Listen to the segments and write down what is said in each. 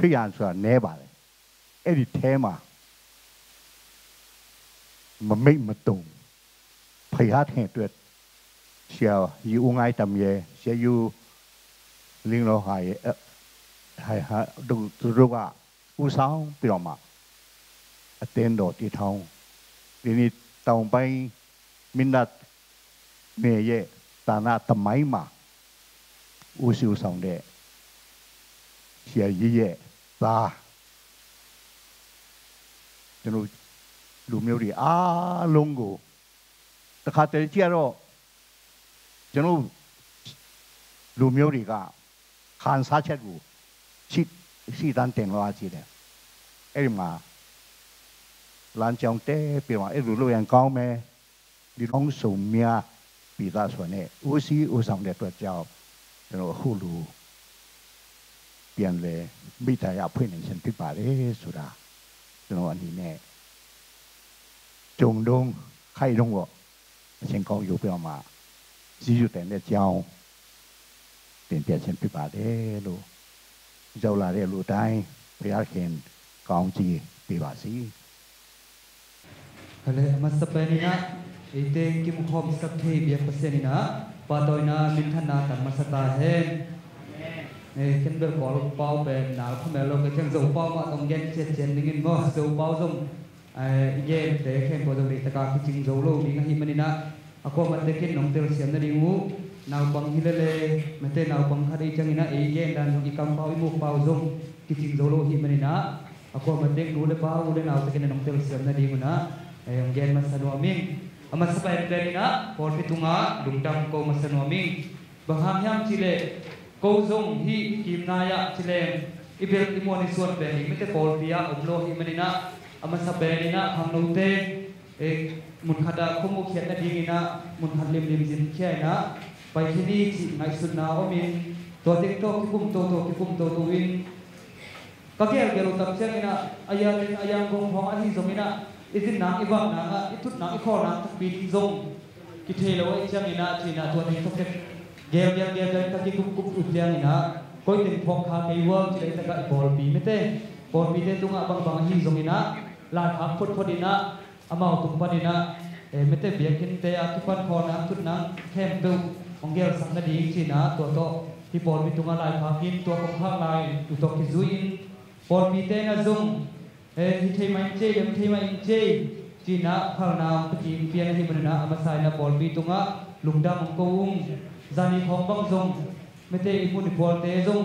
khởi an so né bà ấy đi thế mà mấy mà tùng phải hát hẹn tuyệt xìa yêu ngay tầm ye xìa yêu linh lo hay đủ đủ à u sao bị làm mà tên đồ thì thâuทีนี้ตองไปมินัดเมย์ตาหน้าทำไมมาอุซิวสองเดเสียยี่ตาจนูลูมิวรีลงกูแต่ข้าแต่เจ้าเราจนูลูมิวรีก็ขานสัจจกูสิดันเต็งว่าจีเดเอ็มมาหลานจงเต้ปีว่ารู้ยังก้าวแม่ดิน้องสมเมียปีตาส่วนนี้อุซีอุสังเดตัวเจ้าจนูฮูลูเปลี่ยนเลยไม่แต่อยากเพื่อนฉันพิบาลสุดาจนูอันนี้แน่จงดงใครดงวะฉันก็อยู่เปล่ามาซีอยู่แต่เนี่ยเจ้าแต่ฉันพิบาลลูเจ้าลาเรียรู้ได้พยาเข็นกองจีปีบาซีHale masapena ite kim khom sakthi bia pasenina patoina minthana kan masata hen ken ber kol pau be na khamelo ke chang zo pau ma tong gen che chen dingin mo zo pau zum ye te khen ko dori taka ki ching zo lo ni hi manina ako ma te ken nong tel siam na ringu naw bang hilale mate naw bang khari changina e gen dan ki kam pau mu pau zum ki ching zo lo hi manina ako ma te du le pau le naw te ken nong tel siam na ringu na yang gen masanuaming amat sampai pelina por pitunga dungdam ko masanuaming baham yang chile ko zong hi kimnaya chile ibel imoni suan pe ni mete por pia oblo hi manina amat sampai lina hamnote mun khada khomu khiat na dingina mun hadlim lim jin khiana pai khini chi ngai sunna omin to tek to kikum to win kakel gelo tam changina ayang gong hong ahi zomina izin nang ibang nang itut nang ikho nang takbit zong kithelo ai changina china to ni thok gel ta ki kup utyangina koi tin phok kha kei wang chile ta ka bol pi mete bol pi te tunga bang hi zongina la kham photina amau tum panina mete biakin te akipan khona tut nang khem tu ongel sang na ding china to hi bol pi tunga lai khakin to kong khang lai tu to ki zuin bol pi te na zong hi thei mai che china khalna pati pian hi manana amasai na bol bi tunga lungdam ko zani khong bang zong mete imun bol te zong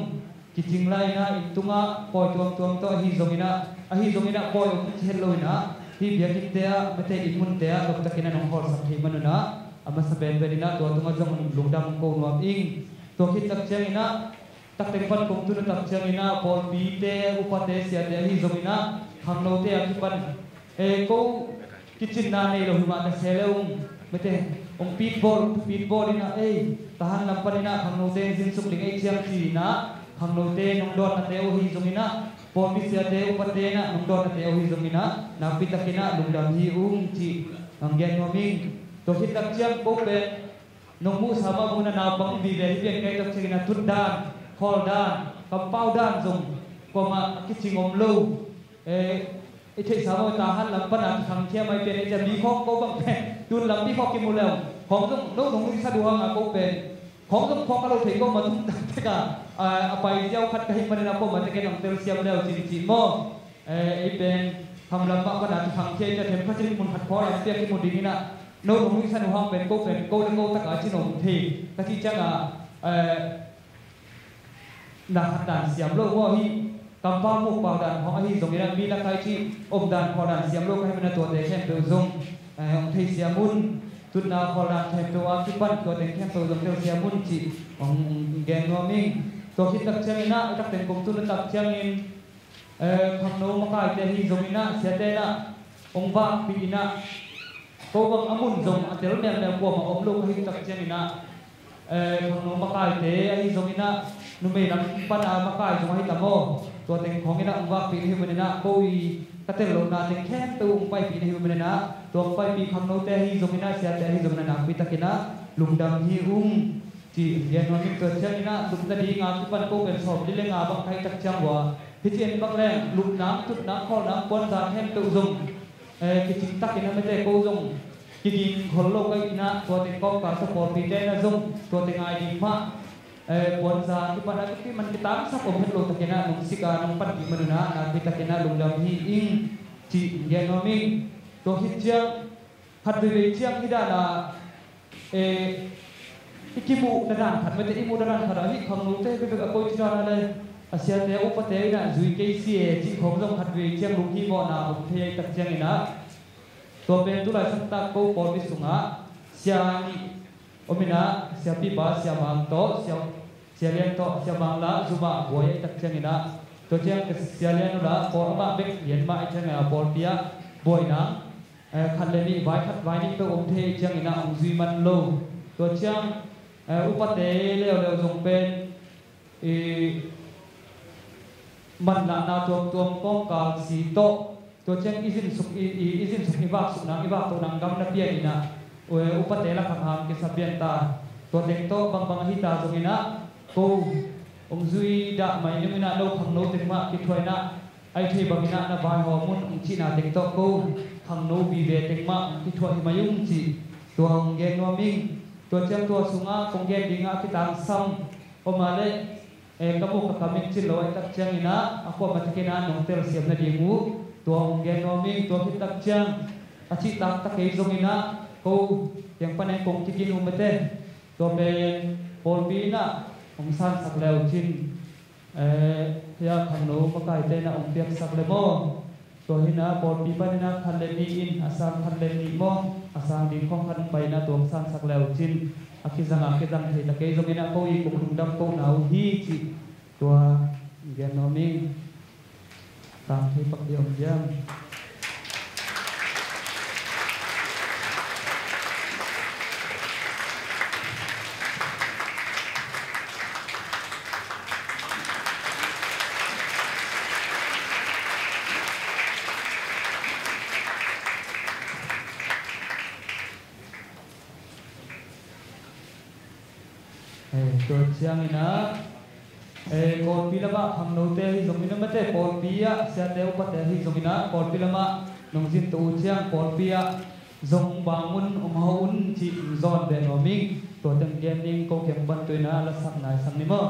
kiching lai na tunga poi tuam to hi zongina poi chen loina hi bia ki te mete imun te dok takina nong hol sak hi manana amasaben berina to tunga zong lungdam ko nuam ing to khit tak chengina tak tengpan kum tu tak chengina bol bi te upate sia te hi zongina hamno te akipan ko kitchen na nei lo hima ta seleung mete ong pitball ina tahan lampanina hamno te jin suk ling ai chiang chi na hamno te nong dot na te o hi zongina por mi sia te upate na nong dot na te o hi zongina na pitakina lungdam hi chi anggen noming to hit tak chiang ko pe nong mu sama muna na bang bi le hi kai tak china tut dan khol dan kampau dan zong ko ma kitching om lo thei sao ta han lam pana thang thia mai pe ja bi khok ko bang pe tun lam bi khok ki mu leo khong dong no dong ri sa duang a ko pe khong dong khok ka lo thei ko ma tum ta ka apai jau khat ka hi mana ko ma te ke nong tel siam leo chin mo pen ham lam ba ka dan thang thia ja them khat mun khat kho lam pe ki mu ding na no dong ri sa duang pen ko le ko ta ka chi nong thei ta chi chang na khat dan siam lo wo hi kampa mu pa dan ho hi zong ira mi la kai chi om dan kho dan siam lo kai mana to te khem pe zong ong thei siamun tut na kho dan khem pe wa ki pan to te khem pe zong te siamun chi ong gen no ming to ki tak chang ina tak ten kum tu na tak chang in kham no ma kai te hi zong ina sia te na ong ba pi ina ko bang amun zong atel mem na ko ma om lo hi tak chang ina kham no ma kai te hi zong ina nu me nam pan a ma kai zong hi ta moตัวเต็งของนี่นะองค์ว่าปีนี้มันนะโกยกระเตลโลนาเต็งแค่ตัวองค์ไปปีนี้มันนะตัวไปปีคำโนเตฮีซมินะเสียเตฮีซมินะนักพิตากินะลุงดำฮีอุ้ง chỉ hiện nó mình cờ chân na lúc ta đi ngã cái phần cô bên sọp đi lên ngã bằng thay tắc trang hòa thì trên bắc lên lục nắng tụt nắng kho nắng quân ra thêm tự dùng cái chính tắc cái nó mới để cô dùng cái gì khổ lâu cái naตัวtiền con cả số bột thì trên là dùngตัวtiền ai đi mà quân ra cái phần cái mình cái tám sắc ôm hết luôn cái na nông sĩ cả nông phát gì mà na cái na lùng đầm hi in chỉ hiện nó mìnhตัวhít chiang hạt về chiang cái đó là cái mũ đàn hạt mấy cái mũ đàn hạt đó thì không nấu thế cái việc coi cho nó đây ASEAN thế úp thế là duy cái xe chỉ không dùng hạt về chiang lùng hi bọn nào cũng thế tập chiang này nèตัวเป็นตุลาสังตาโกปอมิสุงะเสียนี่อมินะเสียปีบาเสียมังโตเสียเลียนโตเสียมังละจุมาบวยตักเชียงนะตัวเชียงเสียเลียนละปอมาเบกเห็นมาไอเชียงปอเปียบวยนะคันเลนี่ไว้คัดไว้นี่ตัวองเทเชียงนะองซุยมันโลตัวเชียงอุปเตเลวเลวจงเป็นมันละนาตัวป้องกาสีโตตัวเช่นอิสินสุขอิวากสุขนังอิวากตัวนังกำนับเบียนี่นะอุปเตละขังหามกิสับเบียนตาตัวเด็กโตบางฮิตาตรงนี้นะกูองซุยดะไม่นึกนะโลกขังโนเต็มมาคิดถอยนะไอที่บางนะนะบายฮอร์โมนองชีนาเด็กโตกูขังโนบีเวเต็มมาคิดถอยมายุ่งจีตัวองเกนวามิงตัวเช่นตัวสุงะคงเกนดิงะคิดตามซ้ำออกมาเลยกระปุกกระมิงจิโลไอตักเชียงนี่นะอความาตะกินะนองเตลเสียมนาดีงูตัวองเกนโนมิงตัวพิตักเชียงอาชิตักตะเกยตรงนี้นะกูยังปนัยคงที่กินอุมเตตัวเป็นโพลปีนะองซันสักแล้วจินยาขังโนมกายเตนะองเปียกสักเลโมตัวนี้นะโพลปีปนัยนะคันเลนีอินอาซังคันเลนีโมอาซังดีของคันไปนะตัวองซันสักแล้วจินอาคิจังเฮตะเกยตรงนี้นะกูอีกคุมดำกูหนาวฮีจิตัวเกนโนมิงตามที่ปักเดียวย่ำตัวเชียงนี่นะโกดพิลามะขังโนเตหิสมินะมะเตโกดปิยะเสียเตอุปเตหิสมินะโกดพิลามะนงจินตูเชียงโกดปิยะจงบางมุนอมหาอุนจิจอนเดนอมิงตัวตังเกนนิงโกเข็มบันตุยนะละสักนายสักนิมะ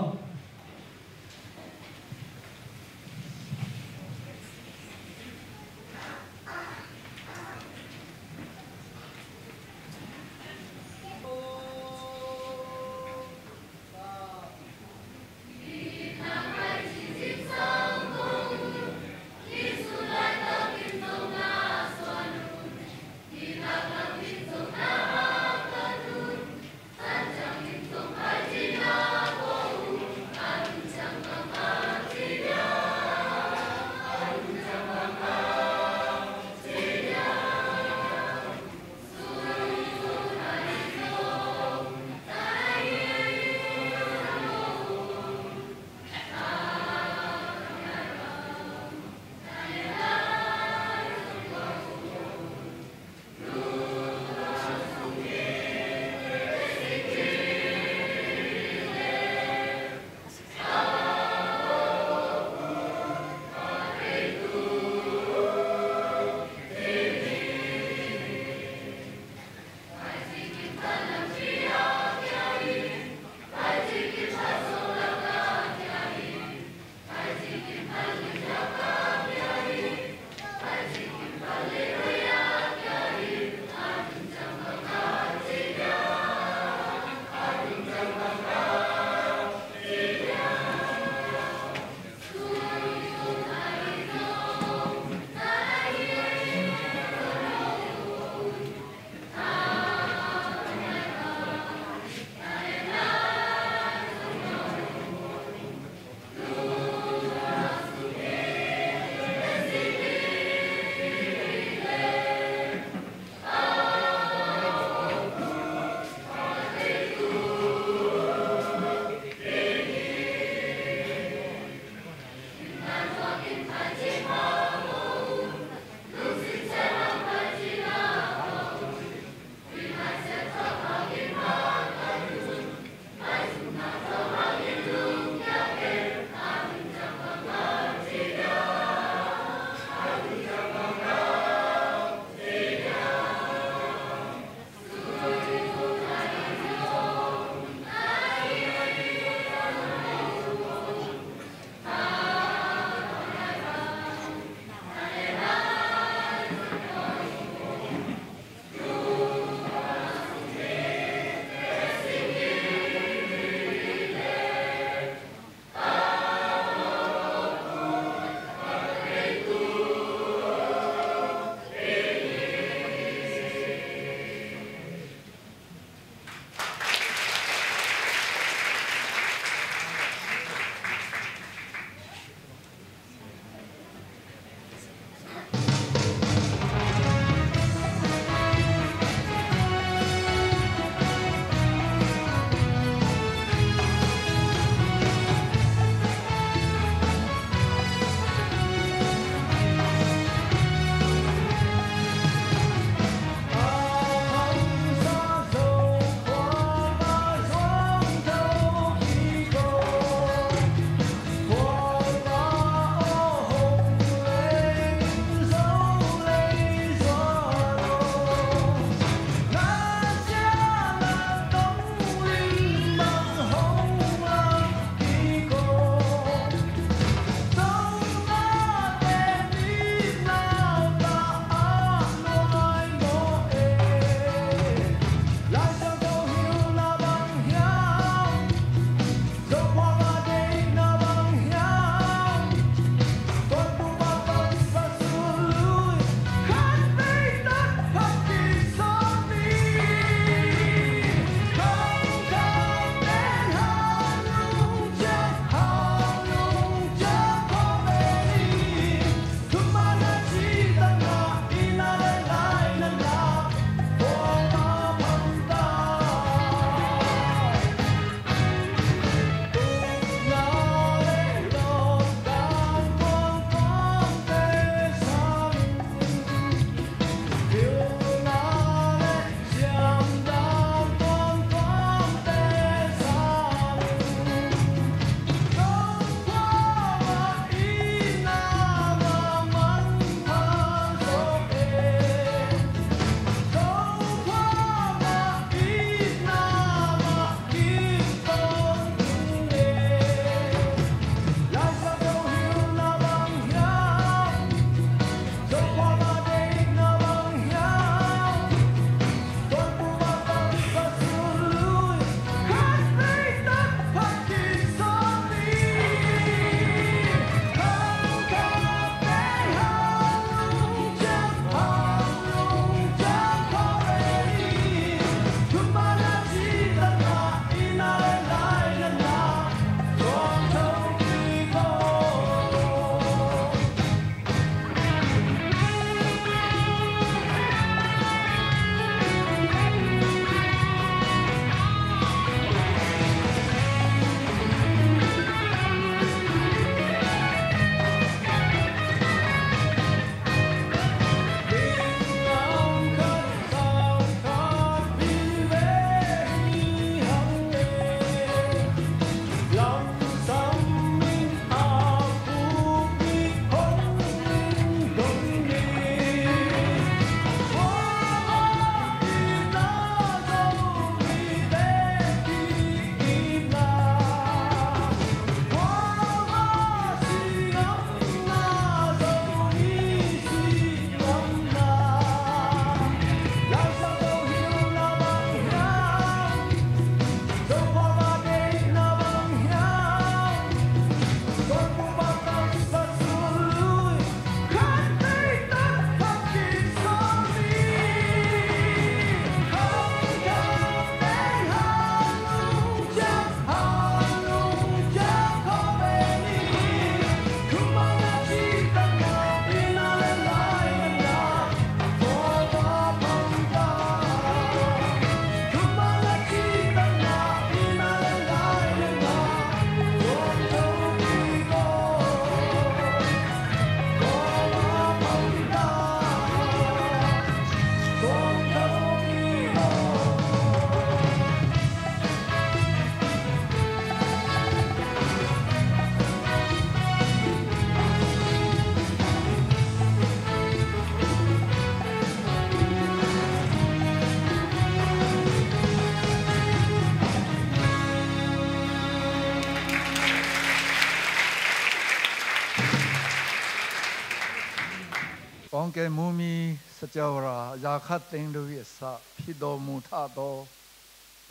ကောင်းကင်မူမီစကြဝဠာအရာခတ်သိမ်းတို့၏အစဖြစ်တော်မူထသော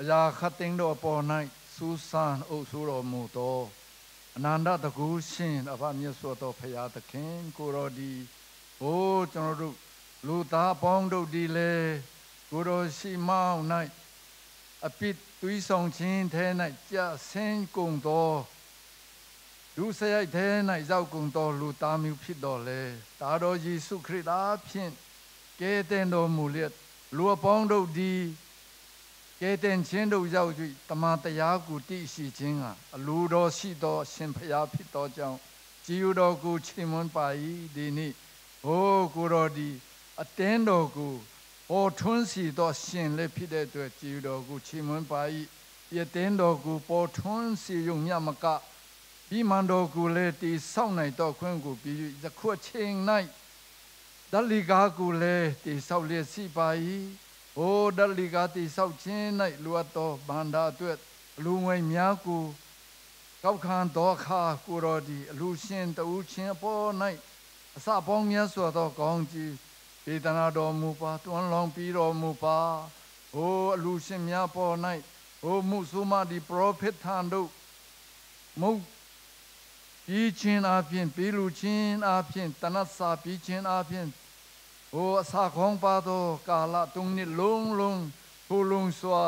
အရာခတ်သိမ်းတို့အပေါ်၌စူးစမ်းအုပ်စိုးတော်မူသောအနန္တတကူရှင်အဘမြတ်စွာသောဖရာသခင်ကိုတော်ဒီဟိုကျွန်တော်တို့လူသားပေါင်းတို့ဒီလေကိုတော်ရှိမောင်း၌အပိသွေးဆောင်ခြင်းထဲ၌ကြဆင်းကုန်သောလူစရိုက်ထဲ၌ရောက်ကုန်သောလူသားမျိုးဖြစ်တော်လေဒါတော်ယေရှုခရစ်အားဖြင့်ကယ်တင်တော်မူလျက်လူအပေါင်းတို့ဒီကယ်တင်ခြင်းတို့ရောက်၍တမန်တရားကိုတည်ရှိခြင်းကအလိုတော်ရှိသောအရှင်ဖရာဖြစ်သောကြောင့်ကြည်တော်ကိုချီးမွမ်းပါ၏ဒီနေ့ဟိုကိုတော်ဒီအတင်းတော်ကိုဟောထွန်းစီသောရှင်လည်းဖြစ်တဲ့အတွက်ကြည်တော်ကိုချီးမွမ်းပါ၏ဒီအတင်းတော်ကိုပေါ်ထွန်းစီယုံမြမကဒီမန်တော်ကိုလည်းတီဆောက်နိုင်တော့ခွင့်ကိုပြီးယခုအချိန်၌ဒလိကာကိုလည်းတီဆောက်လျက်ရှိပါ၏ဟိုဒလိကာတီဆောက်ခြင်း၌လူအပ်သောဗန္ဒာအတွက်လူငွေများကိုကောက်ခံတော်အခါကိုတော်ဒီအလူရှင်တူချင်းအပေါ်၌အစပေါင်းများစွာသောကောင်းကြီးဒေသနာတော်မူပါတွန်းလောင်းပြီးတော်မူပါဟိုအလူရှင်များပေါ်၌ဟိုမှုဆုမဒီပရောဖက်ထံတို့မုတ်ပြီးချင်းအပြင်ပြီးလူချင်းအပြင်တနတ်စာပြီးချင်းအပြင်ဟိုအစာခေါင်းပါသောကာလတုံးနှစ်လုံးလုံးဟိုလုံးစွာ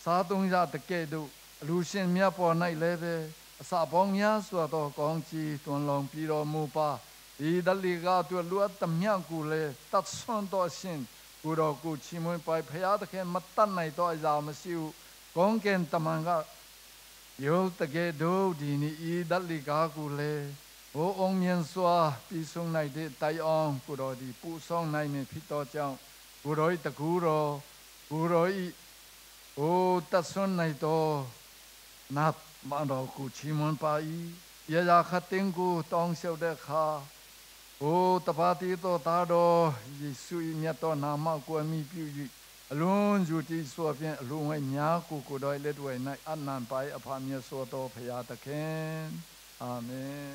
စားသုံးရတကဲ့သို့အလူရှင်မြတ်ပေါ်၌လည်းပဲအစာပေါင်းများစွာသောကောင်းကြီးတွန်းလောင်းပြီးတော်မူပါဒီဒလိကတို့လူအတမြတ်ကိုလည်းတတ်ဆွမ်းတော်ရှင်ကိုတော်ကိုချီးမွမ်းပါဖရာသခင်မတတ်နိုင်တော့အရာမရှိဘူးကောင်းကင်တမန်ကယောတကယ်တို့ဒီနေ့ဤဒလိကာကိုလေဘိုးအောင်မြတ်စွာပြီးဆုံးနိုင်တဲ့တိုင်အောင်ကိုတော်ဒီပူဆောင်နိုင်နေဖြစ်တော်ကြောင့်ကိုတော်ဤတကူတော်ကိုတော်ဤဟိုတဆွမ်းနိုင်တော်နတ်မတော်ကိုချီးမွမ်းပါ၏ရရခတ်တင်ကိုတောင်းလျှောက်တဲ့အခါဟိုတပါတိတော်သားတော်ယေရှု၏မြတ်တော်နာမကိုအမိပြု၍အလုံးစုတည်စွာဖြင့်အလုံးဝများကိုကိုတော်လက်တွေ၌အနံပိုင်အဖမြတ်စွာသောဘုရားသခင်အာမင်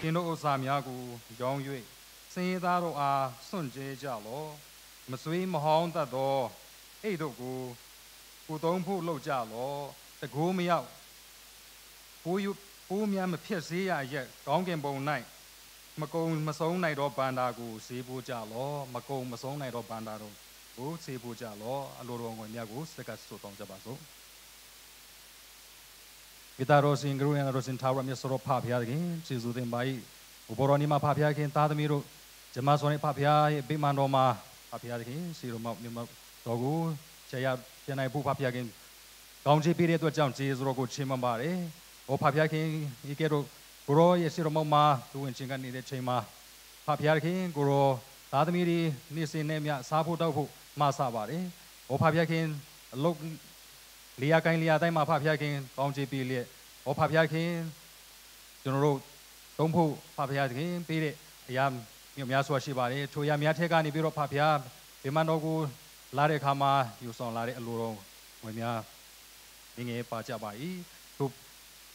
天都萨米亚古永远，生大罗啊顺节家罗，么水么好得多，爱都古东铺路家罗，的古没有，古面么撇死呀也，讲件不耐，么公么送来罗班达古西部家罗，么公么送来罗班达罗，古西部家罗，阿罗罗我面古是个苏东家巴苏。kita rosin guru yang rosin tawar mi soro papia gin cizu den bai uboroni ma papia gin ta demi ro jama sone papia bi man ro ma papia gin si ro ma mi ma do gu chaya pian nai bu papia gin kaung chi pi de twa chaung cizu ro ko chin ma ba de o papia gin i ke ro guru ye si ro ma ma tu win chin kan ni de chain ma papia gin guru ta demi ri ni sin ne mya sa phu taw phu ma sa ba de o papia gin lokเลียกันเลียได้มาพาพยาคินกองจีปีเลียโอพาพยาคินจนรู้ตรงผู้พาพยาคินปีเลียยามมีมีอาสวะชีบารีช่วยยามมีอาเทกานิบิโรพาพยาเป็นมันโอกูลาเรขามาอยู่สองลาเรอลูรงเวียนี่ไงป้าจ่าบ่ายทุบ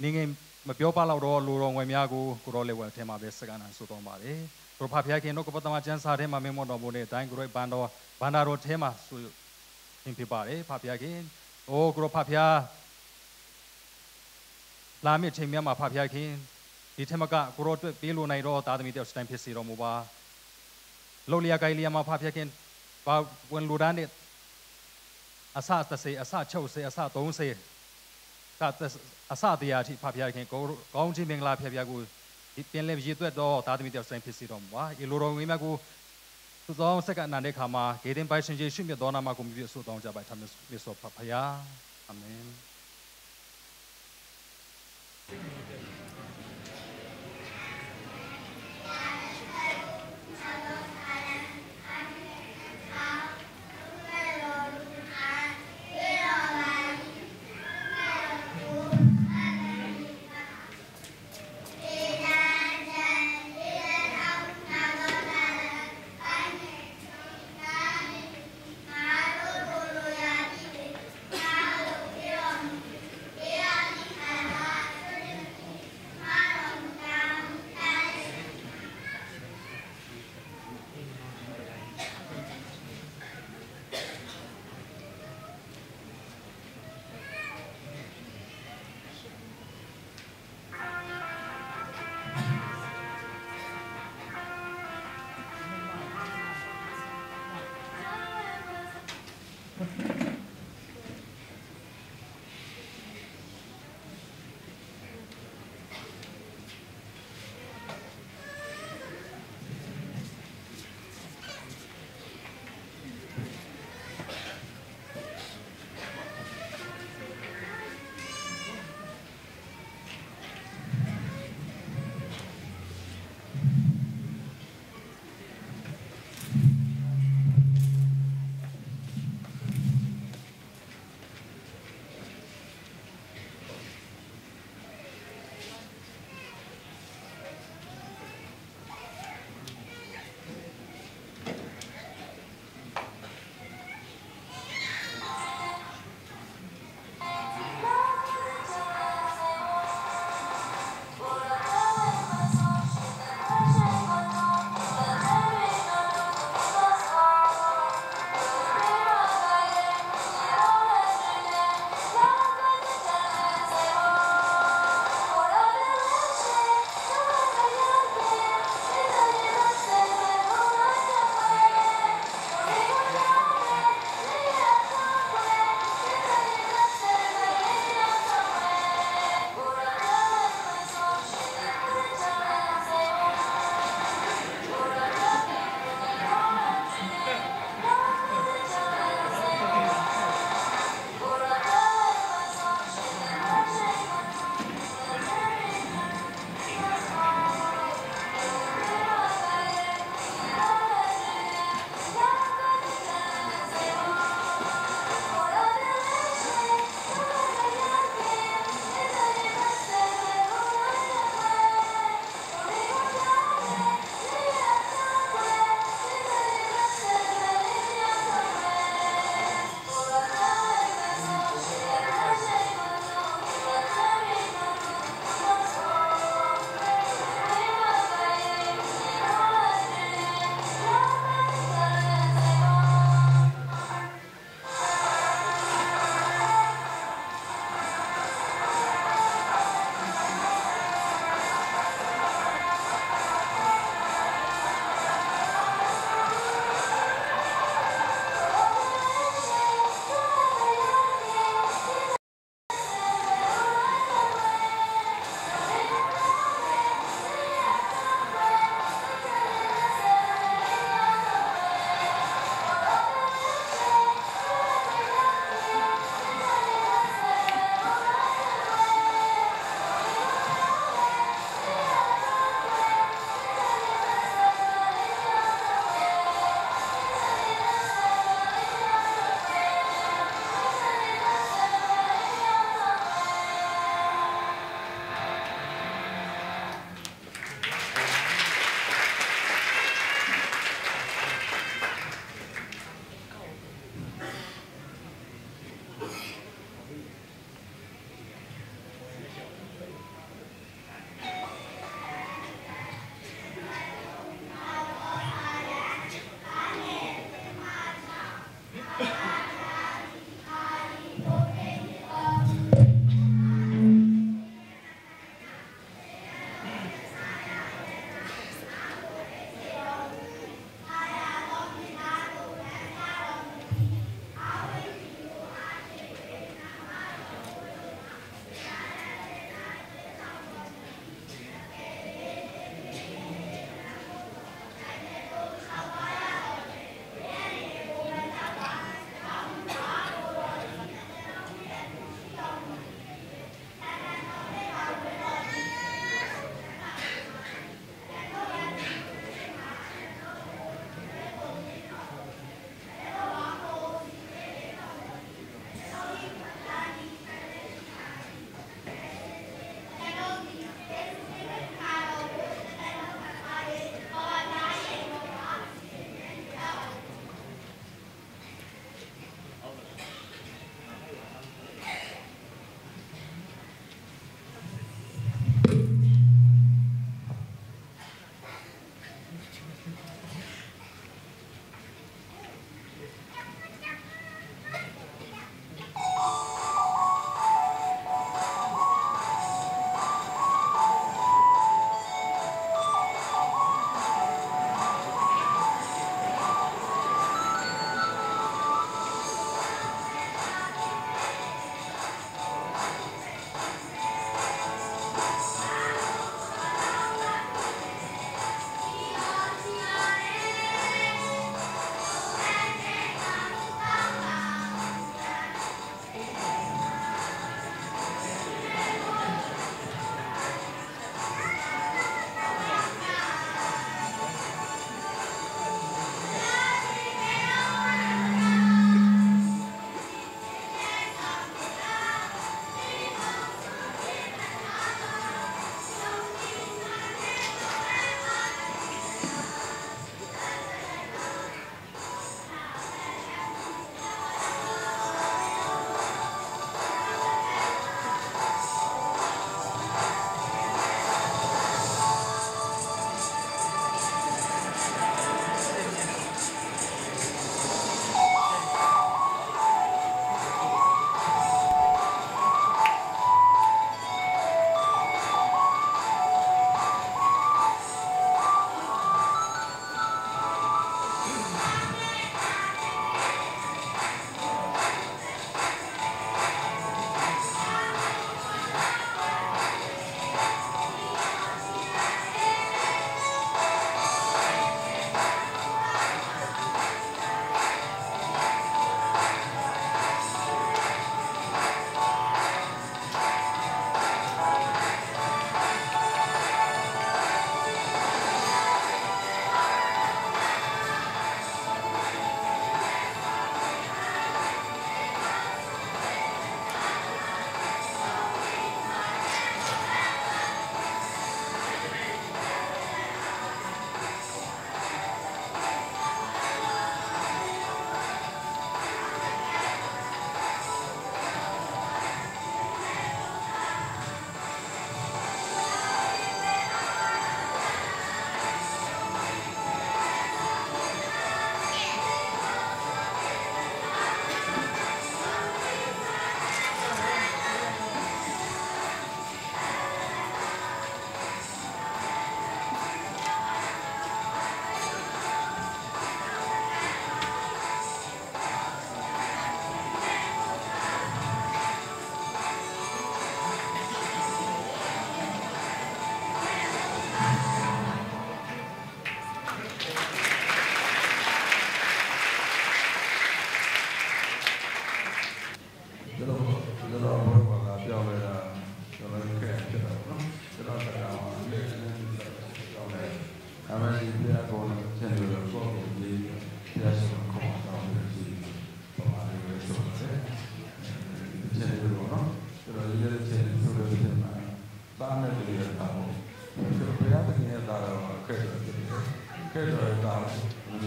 นี่ไงมาเปียวป้าเราโดลูรงเวียกูรอเลวเทมาเบสกันสุดตรงบ่ายตัวพาพยาคินนกปตมาจันสาเทมาเมมอนดอมูเนตายกูรอยบันดาโรเทมาสุทิมพิบารีพาพยาคินโอ้กรพาพยาลามิเชมียมาพาพยาคินดิเทมกะกรดปีลูในรอตาดมีเดียวสไตม์พิสิโรมูบาโลเลียไกเลียมาพาพยาคินปาวันลูดานเนตอาซาตเสอาซาเชวเสอาซาตงเสกะอาซาเดียที่พาพยาคินกองจิเมงลาพาพยากูเป็นเลวจีตัวดอตาดมีเดียวสไตม์พิสิโรมูบาอีลูโรงมีมากูสุดท้องสักนันเดขามาเกดินไปเชนเจชิมยดอนามากุมวิสุดท้องจะไปทำมิสโซพยาอาเมน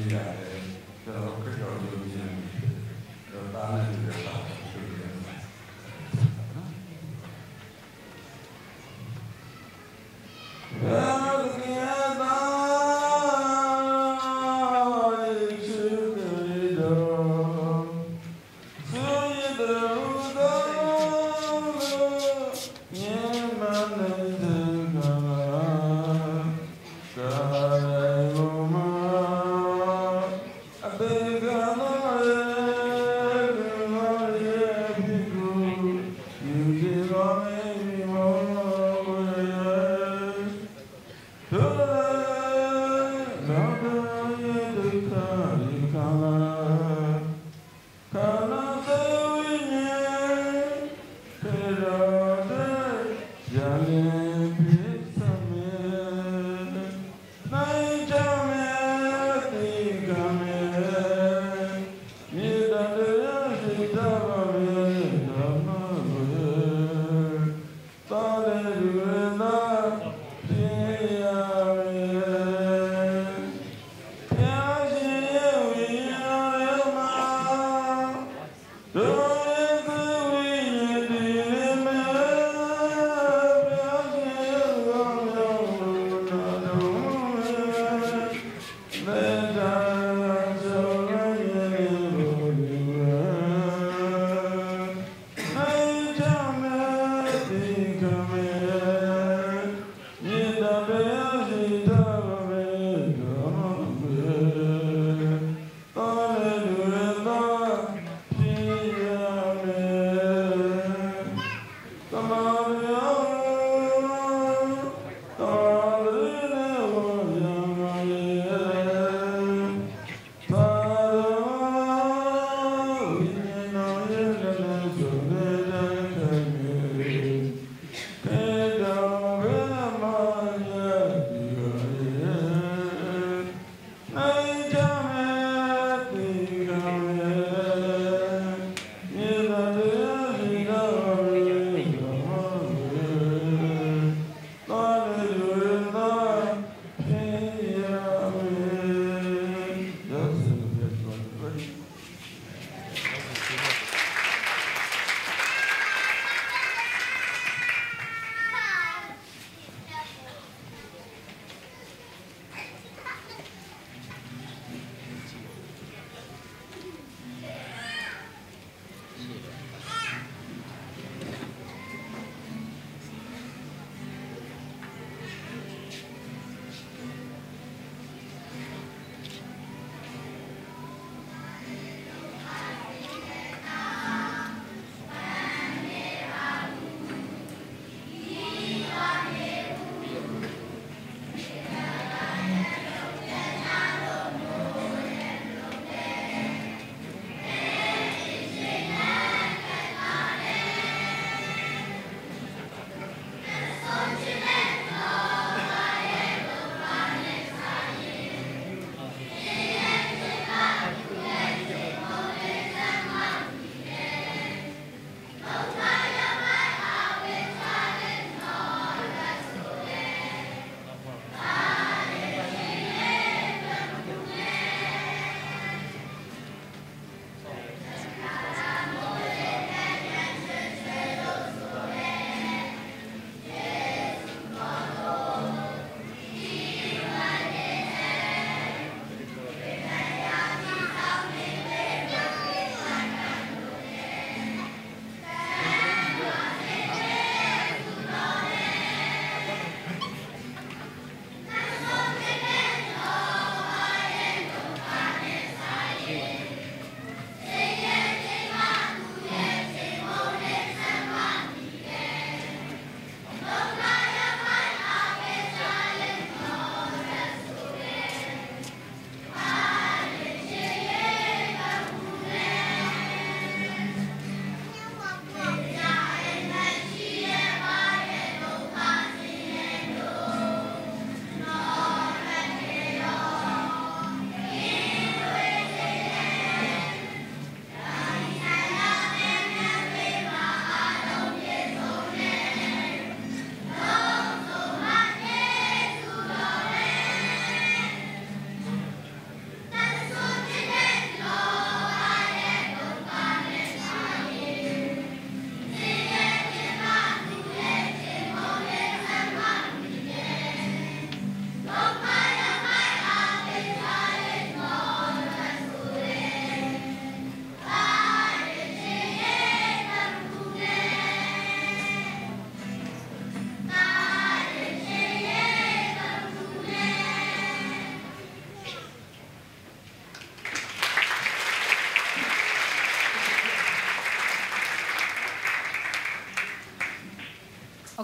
လေးရတယ်ကျွန်တော်ခရစ်တော်ယုံကြည်မှုတော့တာနဲ့တူတဲ့ပါဆိုတယ်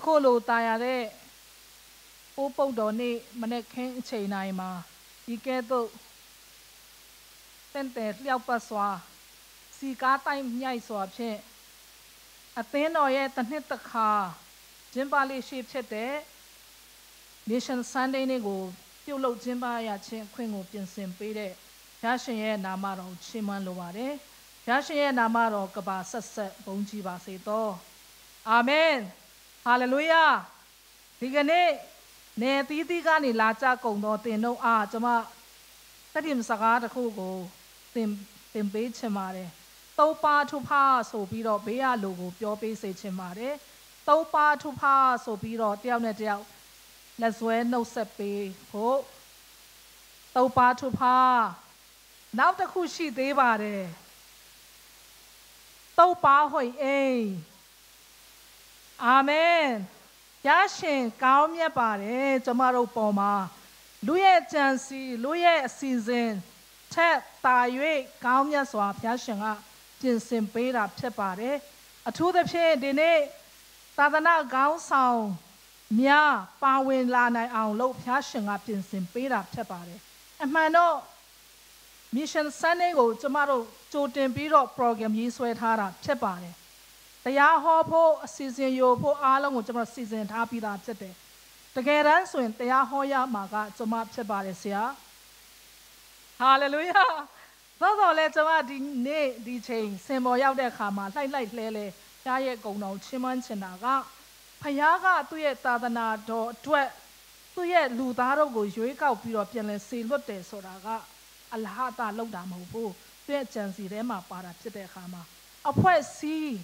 အခုလိုတာရတဲ့ပိုးပုတ်တော်နေ့မနေ့ခင်းအချိန်တိုင်းမှာဒီကဲ့သို့တင့်တယ်လျှောက်ပတ်စွာစီကားတိုင်းမြိုက်စွာဖြင့်အသင်းတော်ရဲ့တစ်နှစ်တစ်ခါကျင်းပလေးရှိဖြစ်တဲ့ Mission Sunday နေ့ကိုပြုလုပ်ကျင်းပရခြင်းအခွင့်ကိုပြင်ဆင်ပေးတဲ့ဘုရားရှင်ရဲ့နာမတော်ချီးမွမ်းလိုပါတယ်ဘုရားရှင်ရဲ့နာမတော်ကပါဆက်ဆက်ဘုန်းကြီးပါစေသောအာမင်ဟာလေလုယာဒီကနေ့နေသီးသီးကနေလာကြကုန်သောသင်တို့အားကျွန်မတတိယစကားတစ်ခုကိုသင်ပေးချင်ပါတယ်သုံးပါထုဖာဆိုပြီးတော့ဘေးရလူကိုပြောပေးစေချင်ပါတယ်သုံးပါထုဖာဆိုပြီးတော့တယောက်နဲ့တယောက်လက်ဆွဲနှုတ်ဆက်ပေးဖို့သုံးပါထုဖာနောက်တစ်ခုရှိသေးပါတယ်သုံးပါဟွေအိမ်အာမင်ရရှင်ကောင်းမြတ်ပါတယ်ကျမတို့ပေါ်မှာလူရဲ့ကြံစီလူရဲ့အစီအစဉ်ထက်တာ၍ကောင်းမြတ်စွာဘုရားရှင်ကပြင်ဆင်ပေးတာဖြစ်ပါတယ်အထူးသဖြင့်ဒီနေ့သာသနာကောင်းဆောင်များပါဝင်လာနိုင်အောင်လို့ဘုရားရှင်ကပြင်ဆင်ပေးတာဖြစ်ပါတယ်အမှန်တော့ Mission Sunday ကိုကျမတို့ကြိုတင်ပြီးတော့ program ရေးဆွဲထားတာဖြစ်ပါတယ်တရားဟောဖို့အစီအစဉ်ယူဖို့အားလုံးကိုကျွန်တော်စီစဉ်ထားပြီးသားဖြစ်တယ်တကယ်တမ်းဆိုရင်တရားဟောရမှာကကျွန်မဖြစ်ပါတယ်ဆရာဟာလေလုယာသောလဲကျွန်မဒီနေ့ဒီချိန်စင်ပေါ်ရောက်တဲ့အခါမှာလှိုက်လှဲဖျားရဲ့ဂုဏ်တော်ချီးမွမ်းချင်တာကဖခင်ကသူ့ရဲ့သာသနာတော်အတွက်သူ့ရဲ့လူသားတို့ကိုရွေးကောက်ပြီးတော့ပြန်လည်စေလွတ်တယ်ဆိုတာကအလဟတလောက်တာမဟုတ်ဘူးသူ့ရဲ့ကြံစီထဲမှာပါတာဖြစ်တဲ့အခါမှာအဖွဲ့စည်း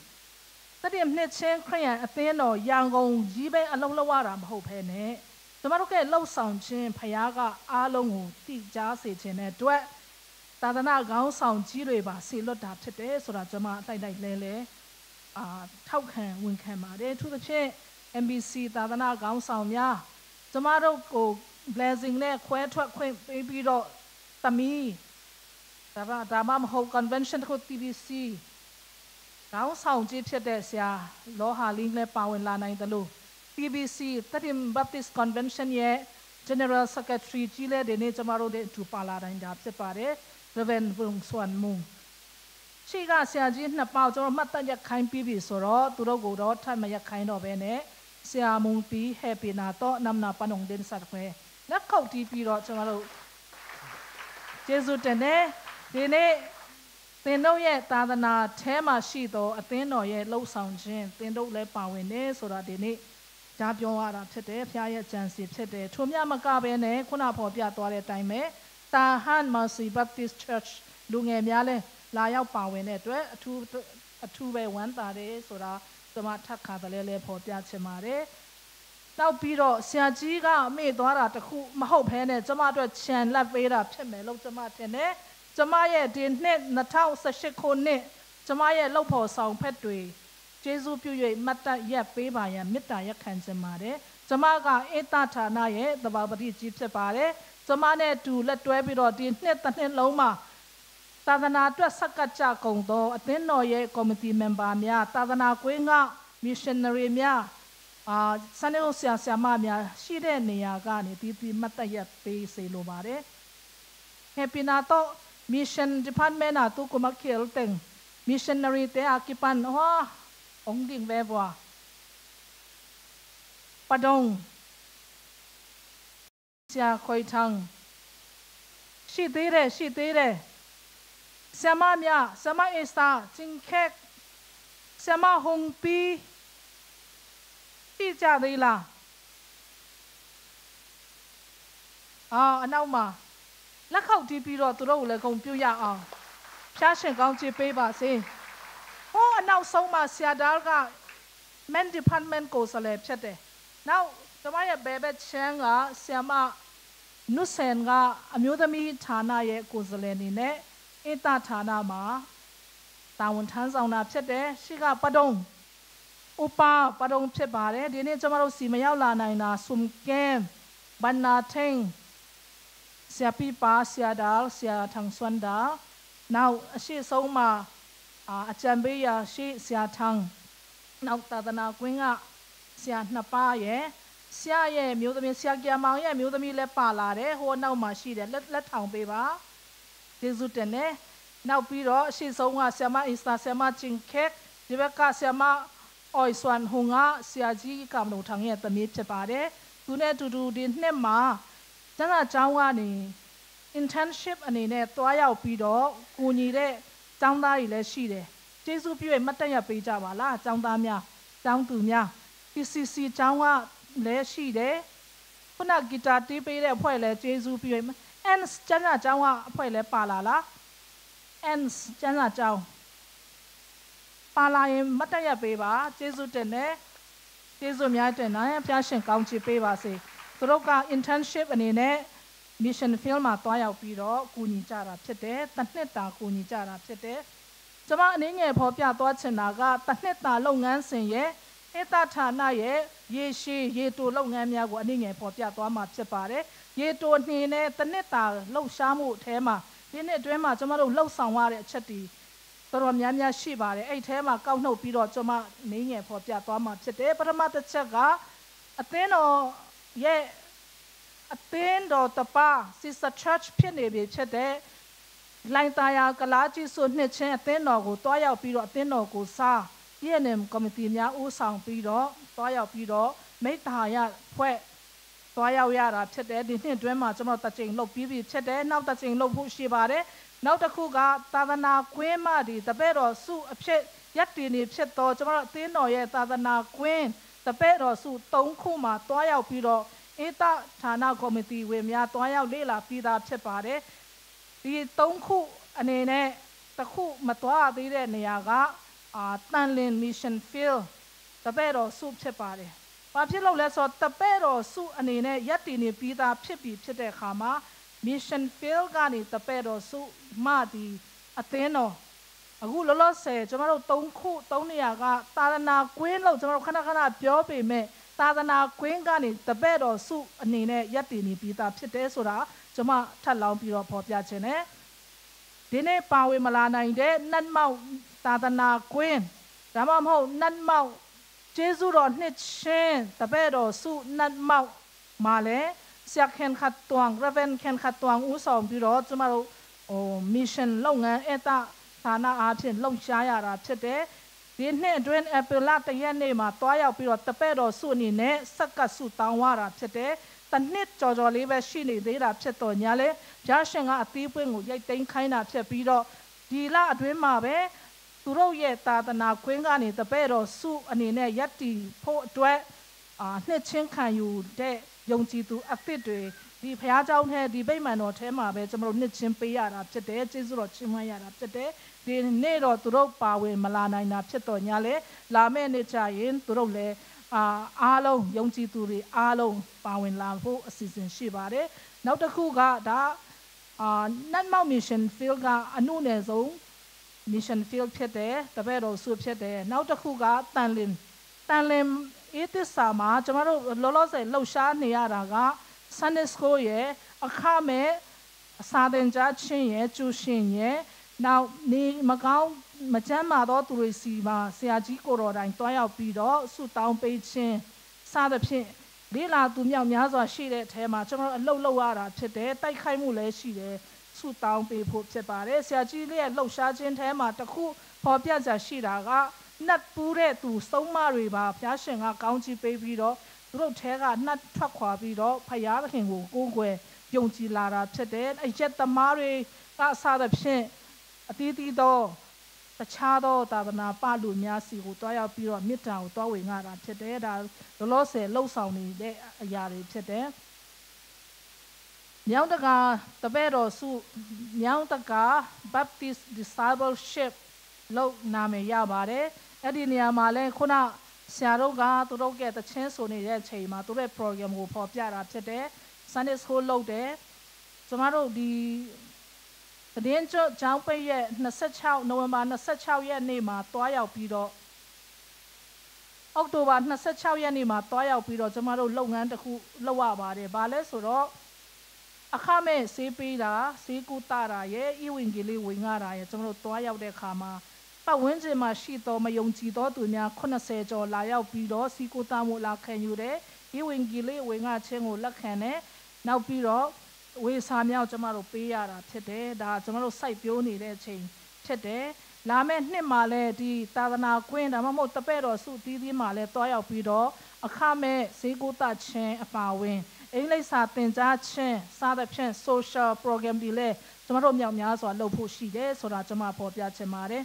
တတိယနှစ်ချင်းခရိယန်အသင်းတော်ရန်ကုန်ကြီးပဲအလုံးလောက်ရတာမဟုတ်ဘဲနဲ့ကျမတို့ကလှုပ်ဆောင်ခြင်းဖခင်ကအားလုံးကိုသိကြားစေခြင်းနဲ့အတွက်သာသနာကောင်းဆောင်ကြီးတွေပါစေလွတ်တာဖြစ်တယ်ဆိုတာကျွန်မအလိုက်လဲထောက်ခံဝန်ခံပါတယ်သူတို့ချင်း MBC သာသနာကောင်းဆောင်များကျမတို့ကို blessing နဲ့ခွဲထွက်ခွင့်ပေးပြီးတော့သမီးဒါမှမဟုတ် convention ကို TBC ကောင်းဆောင်ကြီးဖြစ်တဲ့ဆရာလောဟာလင်းလည်းပါဝင်လာနိုင်တယ်လို့ TBC Tarim Baptist Convention ရဲ့ General Secretary ကြီးလည်းဒီနေ့ကျမတို့နဲ့အတူပါလာနိုင်တာဖြစ်ပါတယ် Reverend Vung Swan Mung ရှိကဆရာကြီးနှစ်ပေါက်ကျွန်တော်မှတ်တရခိုင်းပြီးပြီဆိုတော့သူတို့ကိုတော့ထပ်မရခိုင်းတော့ဘဲနဲ့ဆရာမုံပီ Happy နာတော့နမ်နာပနုံဒင်းဆက်ခွဲလက်ခောက်တီးပြီးတော့ကျွန်တော်တို့ကျေးဇူးတင်တယ်ဒီနေ့သင်တို့ရဲ့သာသနာထဲမှာရှိသောအသင်းတော်ရဲ့လှုပ်ဆောင်ခြင်းသင်တို့လည်းပါဝင်နေဆိုတာဒီနေ့ကြားပြောရတာဖြစ်တယ်ဖခင်ရဲ့ကြံစီဖြစ်တယ်ထို့မြမကပဲနဲ့ခုနဖော်ပြသွားတဲ့အတိုင်းပဲတာဟန်မာစီဘပ်တစ်ချာ့ချ်လူငယ်များလည်းလာရောက်ပါဝင်တဲ့အတွက်အထူးပဲဝမ်းသာတယ်ဆိုတာကျွန်မထပ်ခါတလဲလဲဖော်ပြချင်ပါတယ်နောက်ပြီးတော့ဆရာကြီးကမေ့သွားတာတခုမဟုတ်ဘဲနဲ့ကျွန်မအတွက်ခြံလက်ပေးတာဖြစ်မယ်လို့ကျွန်မထင်တယ်ကျမရဲ့ဒီနှစ်2018ခုနှစ်ကျမရဲ့လှုပ်ဖို့ဆောင်ဖက်တွေကျေးဇူးပြု၍မတ်တရက်ပေးပါရန်မေတ္တာရက်ခံခြင်းပါတယ်ကျမကအေတဌာနရဲ့သဘာပတိကြီးဖြစ်ပါတယ်ကျမနဲ့တူလက်တွဲပြီးတော့ဒီနှစ်တစ်နှစ်လုံးမှာသာသနာအတွက်ဆက်ကပ်ကြကုန်သောအသင်းတော်ရဲ့ကော်မတီမန်ဘာများသာသနာကွင်းက missionary များဆန်နေဆရာမများရှိတဲ့နေရာကနေဒီမတ်တရက်ပေးစေလိုပါတယ် Happy နာတော့Mission Department na tu kumakil teng missionary te akipan ong ding bebwa padong sia khoi thang shi de sama mya sama esta jingkhek sama hong pi ti ja dei la anau maလက်ခောက်တီးပြီးတော့သူတို့ကိုလည်းဂုဏ်ပြုရအောင်ဖျားရှင်ကောင်းချီးပေးပါစေဟောအနောက်ဆုံးမှာဆရာဒါက Men Department ကိုစလဲဖြစ်တယ်နောက်ကျွန်မရဲ့ဘယ်ဘက်ချမ်းကဆရာမနုဆန်ကအမျိုးသမီးဌာနရဲ့ကိုစလဲနေနဲ့အေတဌာနမှာတာဝန်ထမ်းဆောင်တာဖြစ်တယ်ရှိကပဒုံဥပဒုံဖြစ်ပါတယ်ဒီနေ့ကျွန်တော်တို့စီမရောက်လာနိုင်တာဆုမ်ကဲဘန်နာထင်းဆရာပြပါဆရာဒါဆရာထန်းစွမ်းဒါနောက်အရှိဆုံးမှာအကြံပေးရရှိဆရာထန်းနောက်သာသနာကွင်းက ဆရာနှစ်ပါးရဲ့ဆရာရဲ့မျိုးသမီးဆရာကမောင်ရဲ့မျိုးသမီးလည်းပါလာတယ်ဟိုနောက်မှာရှိတယ်လက်ထောင်ပေးပါကျေးဇူးတင်တယ်နောက်ပြီးတော့အရှိဆုံးကဆရာမအစ္စတာဆရာမချင်းခက်ဒီဘက်ကဆရာမအော်ဆွမ်ဟူငါဆရာကြီးကမ္ဘာထောင်ရဲ့သမီးဖြစ်ပါတယ်သူနဲ့အတူတူဒီနှစ်မှာကျန်တာကျောင်းကနေ internship အနေနဲ့တွားရောက်ပြီးတော့ကိုညီတဲ့ကျောင်းသားတွေလည်းရှိတယ်ကျေးဇူးပြု၍မတ်တရပေးကြပါလားကျောင်းသားများကျောင်းသူများ PCC ကျောင်းကလည်းရှိတယ်ခုနဂီတာတီးပေးတဲ့အဖွဲ့လည်းကျေးဇူးပြု၍ans ကျန်တာကျောင်းကအဖွဲ့လည်းပါလာလား ans ကျန်တာကျောင်းပါလာရင်မတ်တရပေးပါကျေးဇူးတင်တယ်ကျေးဇူးများတင်တယ်ဖျားရှင်ကောင်းချီးပေးပါစေသူတို့က internship အနေနဲ့ mission field မှာတွားရောက်ပြီးတော့ကူညီကြတာဖြစ်တယ်တစ်နှစ်တာကူညီကြတာဖြစ်တယ်ကျွန်မအနေငယ်ဖော်ပြသွားချင်တာကတစ်နှစ်တာလုပ်ငန်းစဉ်ရဲ့ဧတဌာနရဲ့ရေရှည်ရေတိုလုပ်ငန်းများကိုအနေငယ်ဖော်ပြသွားမှာဖြစ်ပါတယ်ရေတိုနှင်းနဲ့တစ်နှစ်တာလှုပ်ရှားမှုအထဲမှာဒီနှစ်အတွင်းမှာကျွန်မတို့လှုပ်ဆောင်ရတဲ့အချက်တွေတော်တော်များများရှိပါတယ်အဲ့ထဲမှာကောက်နှုတ်ပြီးတော့ကျွန်မအနေငယ်ဖော်ပြသွားမှာဖြစ်တယ်ပထမတစ်ချက်ကအသင်းတော်ရဲ့အသင်းတော်တပါ Sister Church ဖြစ်နေပြီဖြစ်တဲ့လိုင်တာယာကလားကြီးဆိုနှစ်ချင်းအသင်းတော်ကိုတွားရောက်ပြီးတော့အသင်းတော်ကိုစား ENM ကော်မတီများဦးဆောင်ပြီးတော့တွားရောက်ပြီးတော့မိတ္တာရဖွဲ့တွားရောက်ရတာဖြစ်တယ်ဒီနှစ်အတွင်းမှာကျွန်တော်တစ်ကြိမ်လုပ်ပြီးပြီဖြစ်တယ်နောက်တစ်ကြိမ်လုပ်ဖို့ရှိပါတယ်နောက်တစ်ခုကသာသနာကွင်းမှဒီတပည့်တော်စုအဖြစ်ရက်တည်နေဖြစ်တော့ကျွန်တော်အသင်းတော်ရဲ့သာသနာကွင်းတပည့်တော်စု3ခုမှာတွားရောက်ပြီးတော့ဧတဌာနကော်မတီဝင်များတွားရောက်လေ့လာပြီးသားဖြစ်ပါတယ်ဒီ3ခုအနေနဲ့တစ်ခုမတွားသေးတဲ့နေရာကတန်လင်း mission field တပည့်တော်စုဖြစ်ပါတယ်ဘာဖြစ်လို့လဲဆိုတော့တပည့်တော်စုအနေနဲ့ရက်တည်နေပြီးသားဖြစ်ပြီးဖြစ်တဲ့အခါမှာ mission field ကနေတပည့်တော်စုမှဒီအသင်းတော်အခုလောလောဆယ်ကျွန်တော်တို့3နေရာကသာသနာကွင်းလို့ကျွန်တော်တို့ခဏပြောပေမဲ့သာသနာကွင်းကနေတပည့်တော်စုအနေနဲ့ရက်တည်နေပြီးသားဖြစ်တယ်ဆိုတာကျွန်မထပ်လောင်းပြီးတော့ဖော်ပြခြင်းနဲ့ဒီနေ့ပါဝင်မလာနိုင်တဲ့နတ်မောက်သာသနာကွင်းဒါမှမဟုတ်နတ်မောက်ကျေးဇူးတော်နှစ်ချင်းတပည့်တော်စုနတ်မောက်မှာလဲဆရာခင်ခတ်တွန်း Reverend ခင်ခတ်တွန်းဦးဆောင်ပြီးတော့ကျွန်တော်တို့mission လုပ်ငန်းအတဌာနအားဖြင့်လှုပ်ရှားရတာဖြစ်တယ်ဒီနှစ်အတွင်းဧပြီလ1ရက်နေ့မှာတွားရောက်ပြီးတော့တပည့်တော်စုအနေနဲ့စက္ကပ်စုတောင်းရတာဖြစ်တယ်တနှစ်ကြော်လေးပဲရှိနေသေးတာဖြစ်တော့ညာလေဘုရားရှင်ကအသီးပွင့်ကိုရိုက်သိမ်းခိုင်းတာဖြစ်ပြီးတော့ဒီလအတွင်းမှာပဲသူတို့ရဲ့သာသနာကွင်းကနေတပည့်တော်စုအနေနဲ့ယက်တီဖို့အတွက်နှစ်ချင်းခံယူတဲ့ယုံကြည်သူအသစ်တွေဒီဘုရားကျောင်းထဲဒီဗိမာန်တော်ထဲမှာပဲကျွန်တော်တို့နှစ်ချင်းပေးရတာဖြစ်တယ်ကျေးဇူးတော်ချီးမွမ်းရတာဖြစ်တယ်ဒီနေ့တော့သူတို့ပါဝင်မလာနိုင်တာဖြစ်တော့ညာလေလာမယ့်နေ့ကျရင်သူတို့လည်းအားလုံးယုံကြည်သူတွေအားလုံးပါဝင်လာဖို့အစီအစဉ်ရှိပါတယ်နောက်တစ်ခုကဒါနတ်မောက် mission field ကအနုနယ်ဆုံး mission field ဖြစ်တယ်တပည့်တော်စုဖြစ်တယ်နောက်တစ်ခုကတန်လင်းအေးသစ္စာမှာကျွန်တော်တို့လောလောဆယ်လှုပ်ရှားနေရတာက Sunday School ရဲ့အခမဲ့အစာသင်ကြားခြင်းရဲ့ကျူရှင်ရဲ့နောက်နေမကောင်းမချမ်းမာသောသူတွေစီမှာဆရာကြီးကိုတော်တိုင်တွားရောက်ပြီးတော့ဆုတောင်းပေးခြင်းစသဖြင့်လေးလာသူမြောက်များစွာရှိတဲ့အထဲမှာကျွန်တော်အလုပ်လုပ်ရတာဖြစ်တယ်တိုက်ခိုက်မှုလည်းရှိတယ်ဆုတောင်းပေးဖို့ဖြစ်ပါတယ်ဆရာကြီးလေးရဲ့လှုပ်ရှားခြင်းထဲမှာတစ်ခုပေါ်ပြကြရှိတာကနတ်ပူးတဲ့သူစုံမတွေပါဘုရားရှင်ကကောင်းချီးပေးပြီးတော့သူတို့ထဲကနတ်ထွက်ခွာပြီးတော့ဖယားသခင်ကိုကိုးကွယ်ယုံကြည်လာတာဖြစ်တယ်အရက်သမားတွေကစသဖြင့်အသီးသီးသောတခြားသောသာသနာပလူများစီကိုတွားရောက်ပြီးတော့မေတ္တာကိုတွားဝင်ရတာဖြစ်တယ်ဒါလောလောဆယ်လှုပ်ဆောင်နေတဲ့အရာတွေဖြစ်တယ်မြောင်းတကာတပည့်တော်စုမြောင်းတကာ Baptist Discipleship လို့နာမည်ရပါတယ်အဲ့ဒီနေရာမှာလဲခုနဆရာတို့ကသူတို့ရဲ့တခြင်းဆိုနေတဲ့အချိန်မှာသူတို့ရဲ့ program ကိုပေါ်ပြတာဖြစ်တယ် Sunday School လုပ်တယ်ကျမတို့ဒီသတင်းကြောင်းပိတ်ရဲ့26နိုဝင်ဘာ26ရက်နေ့မှာတွားရောက်ပြီးတော့အောက်တိုဘာ26ရက်နေ့မှာတွားရောက်ပြီးတော့ကျမတို့လုပ်ငန်းတစ်ခုလုပ်ရပါတယ်။ဘာလဲဆိုတော့အခမဲ့ဆေးပေးတာဆေးကုသတာရဲ့ဤဝင်ကြီးလေးဝင်ရတာရဲ့ကျမတို့တွားရောက်တဲ့အခါမှာ ပတ်ဝန်းကျင်မှာရှိသောမယုံကြည်သောသူများ80ကျော်လာရောက်ပြီးတော့စီကိုတာမှုလာခံယူတယ်ဒီဝင်ကြီးလေးဝင်ငါချင်းကိုလက်ခံတယ်နောက်ပြီးတော့ဝေစာမြောက်ကျမတို့ပေးရတာဖြစ်တယ်ဒါကျမတို့စိုက်ပျိုးနေတဲ့အချိန်ဖြစ်တယ်လာမယ့်နှစ်မှာလည်းဒီသာသနာကွင်းဒါမှမဟုတ်တပည့်တော်စုတီးတီးမှာလည်းတွားရောက်ပြီးတော့အခမဲ့ဈေးကိုတာချင်းအပါဝင်အင်္ဂလိပ်စာသင်ကြားခြင်းစသဖြင့် social program တွေလည်းကျမတို့မြောက်များစွာလုပ်ဖို့ရှိတယ်ဆိုတာကျမဖော်ပြချင်ပါတယ်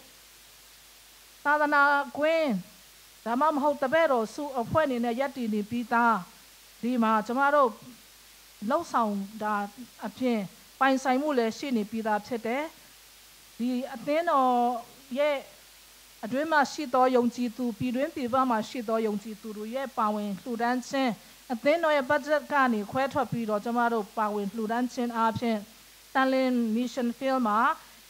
သာသနာကွင်းဒါမှမဟုတ်တပည့်တော်စုအဖွဲ့အနေနဲ့ယက်တည်နေပြီးသားဒီမှာကျမတို့လှုပ်ဆောင်တာအပြင်ပိုင်ဆိုင်မှုလည်းရှိနေပြီးသားဖြစ်တယ်ဒီအသင်းတော်ရဲ့အတွင်းမှာရှိသောယုံကြည်သူပြည်တွင်းပြည်ပမှာရှိသောယုံကြည်သူတို့ရဲ့ပါဝင်လှူဒန်းခြင်းအသင်းတော်ရဲ့ budget ကနေခွဲထွက်ပြီးတော့ကျမတို့ပါဝင်လှူဒန်းခြင်းအားဖြင့်တန်လင်း mission field မှာ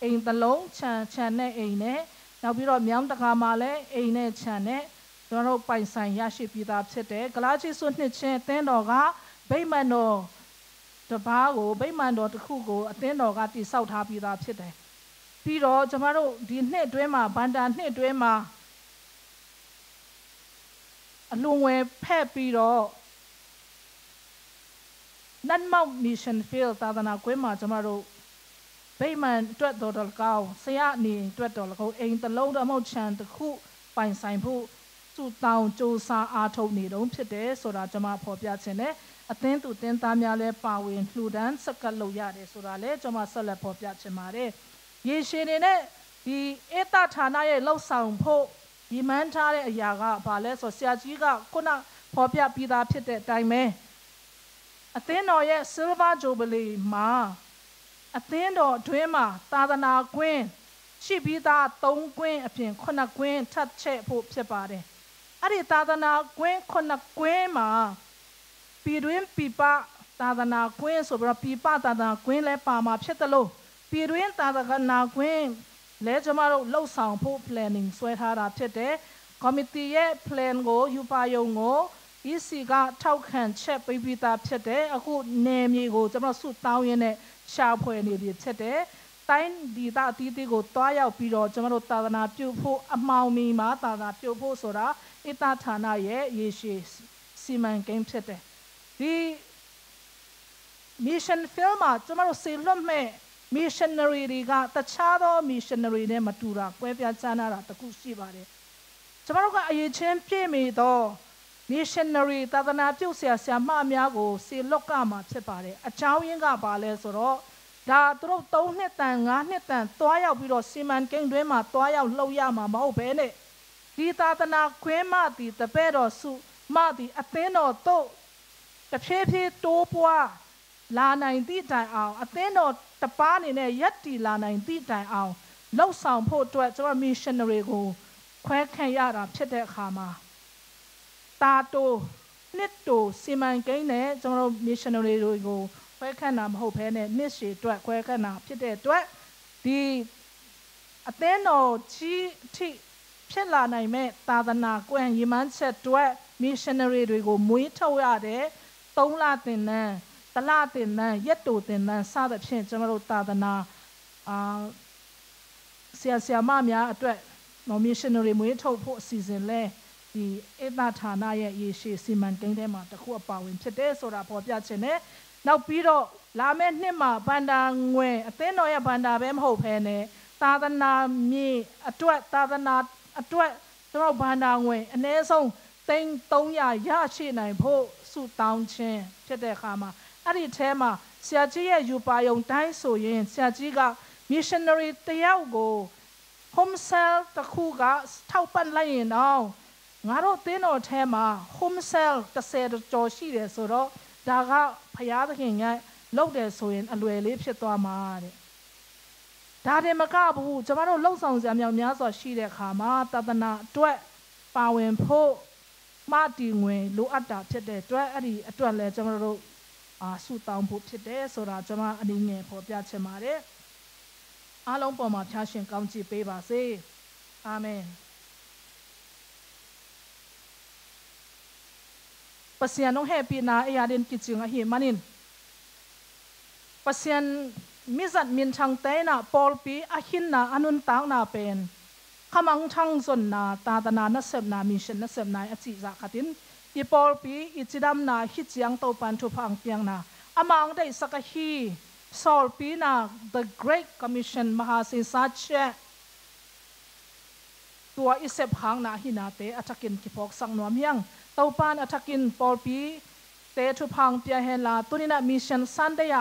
အိမ်တစ်လုံးခြံနဲ့အိမ်နဲ့နောက်ပြီးတော့မြောင်းတကာမှာလည်းအိမ်နဲ့ခြံနဲ့ကျွန်တော်တို့ပိုင်ဆိုင်ရရှိပြီးသားဖြစ်တယ်ဂလာချိစွနှစ်ချင်းအသင်းတော်ကဗိမာန်တော်တပါးကိုဗိမာန်တော်တစ်ခုကိုအသင်းတော်ကတည်ဆောက်ထားပြီးသားဖြစ်တယ်ပြီးတော့ကျမတို့ဒီနှစ်အတွင်းမှာဗန္တာနှစ်အတွင်းမှာအလွန်ဝယ်ဖက်ပြီးတော့နတ်မောက် mission field သာသနာကွင်းမှာကျမတို့ဗိမာန်အတွက်တော်တော်ကောင်းဆရာအနေအတွက်တော်ကောင်းအိမ်တစ်လုံးတော့မဟုတ်ခြံတစ်ခုပိုင်ဆိုင်ဖို့စုတောင်းစူးစမ်းအားထုတ်နေတုန်းဖြစ်တယ်ဆိုတာကျမဖော်ပြခြင်းနဲ့အသင်းသူတင်းသားများလည်းပါဝင်လှူဒန်းစက္ကပ်လုပ်ရတယ်ဆိုတာလည်းကျမဆက်လက်ဖော်ပြခြင်းပါတယ်ရေရှည်နေနဲ့ဒီအေတဌာနရဲ့လှုပ်ဆောင်ဖို့ဒီမှန်းထားတဲ့အရာကဘာလဲဆိုဆရာကြီးကခုနဖော်ပြပြီးသားဖြစ်တဲ့အတိုင်းပဲအသင်းတော်ရဲ့ Silver Jubilee မှာအသင်းတော်အတွင်းမှာသာသနာကွင်းရှိပြီးသား3ကွင်းအပြင်9ကွင်းထပ်ချက်ဖို့ဖြစ်ပါတယ်အဲ့ဒီသာသနာကွင်း9ကွင်းမှာပြည်တွင်းပြည်ပသာသနာကွင်းဆိုပြီးတော့ပြည်ပသာသနာကွင်းလဲပါမှာဖြစ်တယ်လို့ပြည်တွင်းသာသနာကွင်းလဲကျမတို့လှုပ်ဆောင်ဖို့ planning ဆွဲထားတာဖြစ်တယ် committee ရဲ့ plan ကိုယူပါယုံကို EC ကထောက်ခံချက်ပေးပြီးသားဖြစ်တယ်အခုနေမြေကိုကျမတို့စုတောင်းရင်းနဲ့ရှာဖွေနေပြီဖြစ်တယ်တိုင်းဒေသအသီးသီးကိုတွားရောက်ပြီးတော့ကျမတို့သာသနာပြုဖို့အမောင်မီမှာသာသနာပြုဖို့ဆိုတာဣတဌာနရဲ့ရေရှည်စီမံကိန်းဖြစ်တယ်ဒီ mission field မှာကျမတို့စေလွတ်မဲ့ missionary တွေကတခြားသော missionary နဲ့မတူတာကွဲပြားခြားနားတာတခုရှိပါတယ်ကျမတို့ကအရေးချင်းပြည့်မီသော missionary သာသနာပြုဆရာဆရာမအများကိုစေလွတ်ကမှာဖြစ်ပါတယ်အကြောင်းရင်းကဘာလဲဆိုတော့ဒါသူတို့3နှစ်တန်5နှစ်တန်တွားရောက်ပြီးတော့စီမံကိန်းတွင်းမှာတွားရောက်လှုပ်ရမှာမဟုတ်ဘဲနဲ့ဒီသာသနာခွင်းမှဒီတပည့်တော်စုမှဒီအသင်းတော်တို့တဖြည်းဖြည်းတိုးပွားလာနိုင်သည့်တိုင်အောင်အသင်းတော်တပားအနေနဲ့ရက်တီလာနိုင်သည့်တိုင်အောင်လှုပ်ဆောင်ဖို့အတွက်ကျွန်တော် missionary ကိုခွဲခန့်ရတာဖြစ်တဲ့အခါမှာတာတိုနှစ်တိုစီမံကိန်းနဲ့ကျွန်တော် missionary တွေကိုခွဲခန့်တာမဟုတ်ဘဲနဲ့နှစ်ရှည်အတွက်ခွဲခန့်တာဖြစ်တဲ့အတွက်ဒီအသင်းတော်ကြီးအထိဖြစ်လာနိုင်မဲ့သာသနာကွယ်ရည်မှန်းချက်အတွက် missionary တွေကိုမွေးထုတ်ရတဲ့3လသင်တန်းတလသင်တန်းရက်တိုသင်တန်းစသဖြင့်ကျွန်တော်တို့သာသနာဆရာမများအတွက် missionary မွေးထုတ်ဖို့အစီအစဉ်လဲဒီဧတဌာနရဲ့ရေရှည်စီမံကိန်းထဲမှာတခုအပါဝင်ဖြစ်တယ်ဆိုတာပေါ်ပြခြင်းနဲ့နောက်ပြီးတော့လာမယ့်နှစ်မှာဗန္ဒာငွေအသင်းတော်ရဲ့ဗန္ဒာပဲမဟုတ်ဘဲနဲ့သာသနာမြေအတွက်သာသနာအတွက်ကျွန်တော်ဗန္ဒာငွေအနည်းဆုံး300ရရှိနိုင်ဖို့ဆုတောင်းခြင်းဖြစ်တဲ့အခါမှာအဲ့ဒီထဲမှာဆရာကြီးရဲ့ယူပါယုံတိုင်းဆိုရင်ဆရာကြီးက missionary တယောက်ကို home cell တခုကထောက်ပံ့လိုက်ရင်တော့ငါတို့အသင်းတော်ထဲမှာ home cell 30ကျော်ရှိတယ်ဆိုတော့ဒါကဖယားသခင်ရဲ့လုပ်တယ်ဆိုရင်အလွယ်လေးဖြစ်သွားမှာတဲ့ဒါတင်မကဘူးကျမတို့လှုပ်ဆောင်စရာမြောက်များစွာရှိတဲ့အခါမှာသာသနာအတွက်ပါဝင်ဖို့မတည်ငွေလိုအပ်တာဖြစ်တဲ့အတွက်အဲ့ဒီအတွက်လည်းကျမတို့ဆုတောင်းဖို့ဖြစ်တယ်ဆိုတာကျွန်မအနေနဲ့ဖော်ပြချင်ပါတယ်အားလုံးပေါ်မှာဖျားရှင်ကောင်းချီးပေးပါစေအာမင်Pasien nong happy na ayarin kiching ahi manin Pasien mizat min chang te na polpi ahin na anun tang na pen ขมังช่างส่วนนาตาตนานัสเซบนามิเชนนัสเซบนาอจิจากขัดินอีปอลปีอีจิดำนาฮิตยังโตปันทุพังเปียงนาอามังได้สักฮีสอลปีนา the Great Commission มหาศิษย์เชตัวอิเซบหางนาหินาเตอัตกินกิพอกสังนวมยังเตาปานอัตกินปอลปีเตทุพังเปียเฮลาตุนินามิชชั่นซันเดีย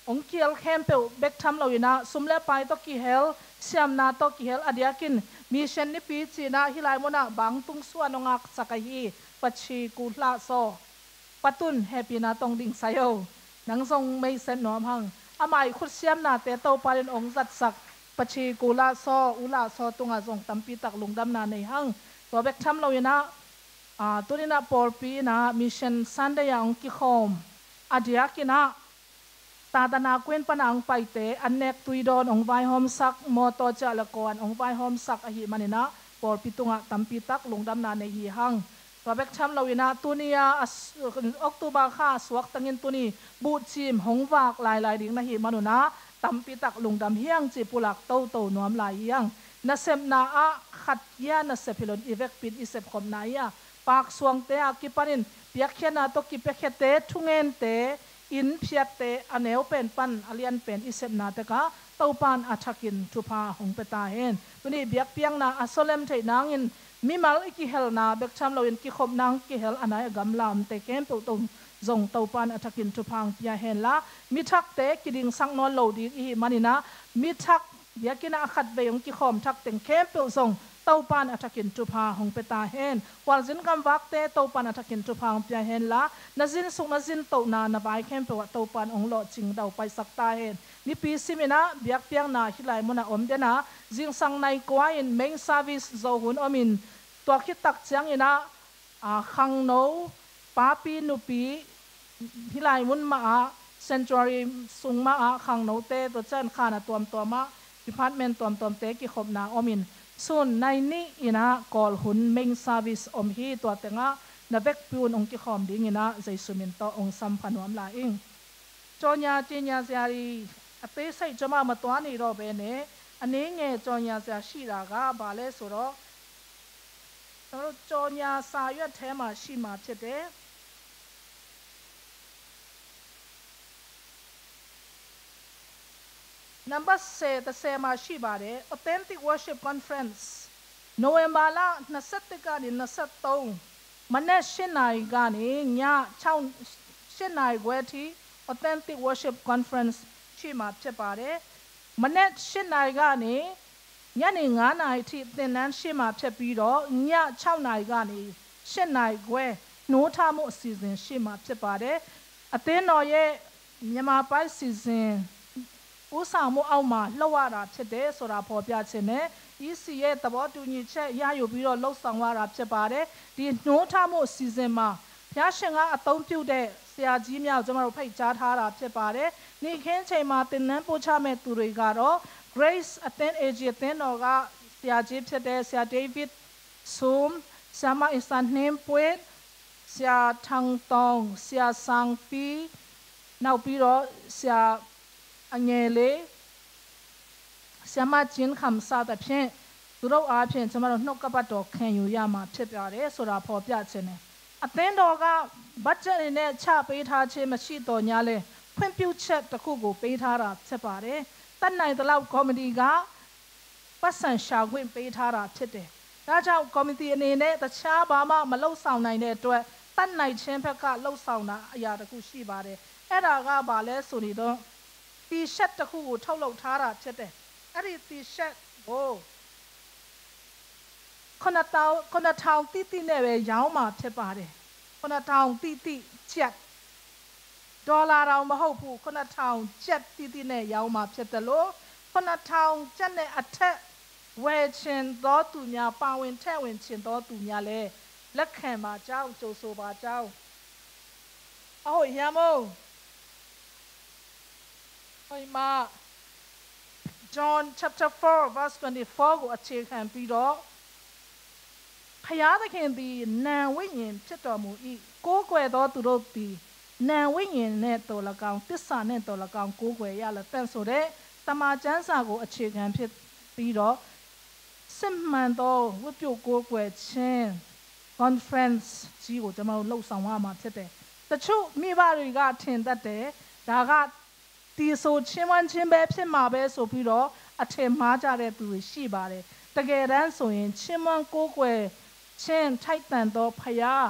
องเกียลแคมเปลเบกทำเราอยู่นะสมเลไปตกิเฮลเซียมนาตกิเฮลอเดียกินมิชชั่นนี้ปีจีนาฮิไลมนาบังตุงส่วนงอักสักฮีปัจฉีกุลาโซปัตุนเฮปีนาตองดิ่งไซโอนังทรงไม่เซนนอมหังอามัยขุดเซียมนาเตเตาปานองจัดสักปัจฉีกุลาโซอุลาโซตุงอาจงตัมปีตักลุงดำนาในหังตัวเบกทำเราอยู่นะตัวนี้นะปอลปีนะมิชชั่นซันเดียองกิคอมอเดียกินะตาตนาควนปนังไปเตอันเนกตุยดอนองไวหอมสักมอตอจะละกอนองไวหอมสักอหิมันนะปอลปีตุงะตัมปีตักลุงดำนาในหีหังตัวเบกทำเราอยู่นะตัวนี้ออกตุบาค่าสวกตังเงินตัวนี้บูจิมหงวากลายดิ่งนะหีมันนะตัมปีตักลุงดำเฮียงจีปุลักโตนวมลายยังนัสเซมนาอะขัดยานัสเซพิลอนอีเวกปิดอีเซปคอมนายะปากสวงเตะกิปานินเปียกเขนาตกิเปียกเตะทุ่งเงินเตะอินเพียเตะอเนวเป็นปันอเลียนเป็นอิเซมนาเตกะเต้าปานอัชกินทุพาหงเปตาเฮนวันนี้เบียกเปียงนาอัสเลมไทยนางอินมิมัลอิกิเฮลนาเบกชามเราอินกิขบนางกิเฮลอันไหนกำลามเตเกมเปิลตุงจงเต้าปานอัชกินทุพังเปียเฮนละมิทักเตะกิดิงสังนอนโลดีอีมันนี่นะมิทักเบียกินาขัดเบยงกิขอมทักเต็งเกมเปิลจงเต้าปานอัตกินทุพาหงเปตาเฮนวอลจินกำวักเตเต้าปานอัตกินทุพาหงเปียเฮนละนจินสุกนจินเต้านานบายเข้มเปวะเต้าปานองหล่อจิงเดาไปสักตาเฮนนี่ปีสิมินะเบียกเปียงนาฮิไลมุนะอมเดนะจิงสังในกวาอินเมงซาวิสโซหุนอมินตัวคิดตักเจียงอินะขังโนปาปีนุปีฮิไลมุนมาเซนจูรีสุงมาขังโนเตตัวเจนขานะตัวมาดิพาร์ตเมนต์ตัวเตกิขบนาอมินส่วนในนี้อินะกอลหุนเมงซาวิสอมฮีตัวเต็งะนับเบกพิวนองกิขอมดิ้งอินะใจสุมินโตองสัมพันธ์วมลาอิงจอญาเจียเสียรีอเตใส่จมาตัวนี้รอเบเนอันนี้เงยจอญาเสียชีรากาบาเลสุโรเราจอญาสายเทมาชีมาเจเดNumber 7 the same ashibare authentic worship conference November la nasatika ni nasato mane shinai gani nya chau shinai gweti authentic worship conference chima chepare mane shinai gani nyani 9 nai thi thinan shima phet pi do nya 6 nai gani shinai gwe no tha mu season shima phet pare athin no ye Myanmar pai season อุสามุเอามาเล่าว่ารับเฉดสระพอพิจารณาอีซีเอตบอตุนิเชยาอยู่บิโรลูกสังวารับเฉปาร์ดีโนทามุซีเซมาพิจารณาอัตองพิวเดเสียจีมีเอาจะมาไปจ้าทารับเฉปาร์นี่เข็นใช้มาตินนั้นผู้ชายเมตุริการ์ Grace อัตเทนเอเจเทนออกาเสียจีเฉดเสียเดวิดซูมเสียมาอิสันเนมปุยเสียทังตองเสียสังปีนาบิโรเสียอันเงเลเสียมาจินคำสาแต่เพียงตัวเราอาเพียงจะมาเรานกกระปัดดอกแข่งอยู่ยามาเทียบอะไรสุราพอพิจารณาอัตเตนดอกบัจเจเนี่ยชาไปทาเชมาชีตัวนี้เลยเพิ่มพิวเชตตะคู่กูไปทาราเทียบอะไรตั้งในตลาดคอมเมดี้ก็ปัสสันชาวกุนไปทาราเทียบเดถ้าเจ้าคอมเมดี้เนี่ยแต่ชาบามาเล่าสาวในเนี่ยตัวตั้งในเชมเพก็เล่าสาวนะอยากตะคู่ชีบาร์เอราก็บาเลสุนิโดตีเช็ดตะคู่เท่าเราทาราเช็ดเดอะไรตีเช็ดโอ้คนละเท้าตีเนี่ยไปยาวมาเช็ดปาร์คนละเท้าตีเช็ดดอลลาร์เรามาหูผู้คนละเท้าเช็ดตีเนี่ยยาวมาเช็ดแต่โลคนละเท้าเช็ดเนี่ยอัดเทเวชินต่อตุญาปาวินเทวินชินต่อตุญาเลยและแข่มาเจ้าโจโซบาเจ้าโอ้ยยาโมไปมา John chapter 4 verse 24ကိုအခြေခံပြီးတော့ဖျားသခင်သည်နာဝိညာဉ်ဖြစ်တော်မူ၏ကိုးကွယ်သောသူတို့သည်နာဝိညာဉ်နဲ့တော်၎င်းတစ္ဆာနဲ့တော်၎င်းကိုးကွယ်ရလတန်ဆိုတဲ့တမန်ကျမ်းစာကိုအခြေခံဖြစ်ပြီးတော့ စစ်မှန်သောဝတ်ပြုကိုးကွယ်ခြင်း conference ကြီးကိုကျွန်တော်တို့လှုပ်ဆောင်ရမှာဖြစ်တယ်တချို့မိဘတွေကထင်တတ်တယ်ဒါကတီဆိုချင်းဝန်းချင်းပဲဖြစ်မှာပဲဆိုပြီးတော့အထင်မှားကြတဲ့သူတွေရှိပါတယ်တကယ်တမ်းဆိုရင်ချင်းဝန်းကိုးကွယ်ချင်းထိုက်တန်သောဖခင်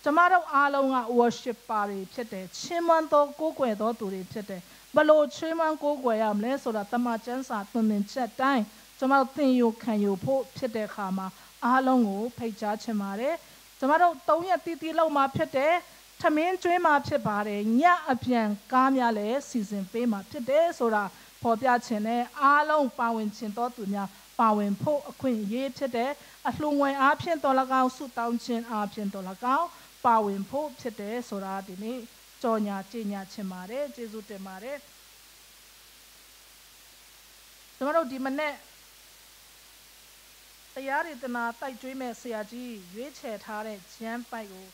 ကျမတို့အားလုံးက worshipper တွေဖြစ်တယ်ချင်းမွန်းသောကိုးကွယ်သောသူတွေဖြစ်တယ်ဘလို့ချင်းမွန်းကိုးကွယ်ရမလဲဆိုတာတမန်ကျမ်းစာသင်သင်ချက်တိုင်းကျမတို့သင်ယူခံယူဖို့ဖြစ်တဲ့အခါမှာအားလုံးကိုဖိတ်ကြားချင်ပါတယ်ကျမတို့3ရက်တီးတီးလောက်မှဖြစ်တယ်ထမင်းကျွေးမှဖြစ်ပါတယ်ညအပြန်ကားများလည်းစီစဉ်ပေးမှဖြစ်တယ်ဆိုတာပေါ်ပြချင်တယ်အားလုံးပါဝင်ချင်သောသူများပါဝင်ဖို့အခွင့်အရေးဖြစ်တယ်အလှူငွေအားဖြင့်တော်၎င်းဆုတောင်းခြင်းအားဖြင့်တော်၎င်းပါဝင်ဖို့ဖြစ်တယ်ဆိုတာဒီနေ့ကြော်ညာကြေညာချင်ပါတယ်ကျေးဇူးတင်ပါတယ်ကျွန်တော်တို့ဒီမနေ့တရားရည်တနာတိုက်ကျွေးမဲ့ဆရာကြီးရွေးချယ်ထားတဲ့ဂျမ်းပိုက်ကို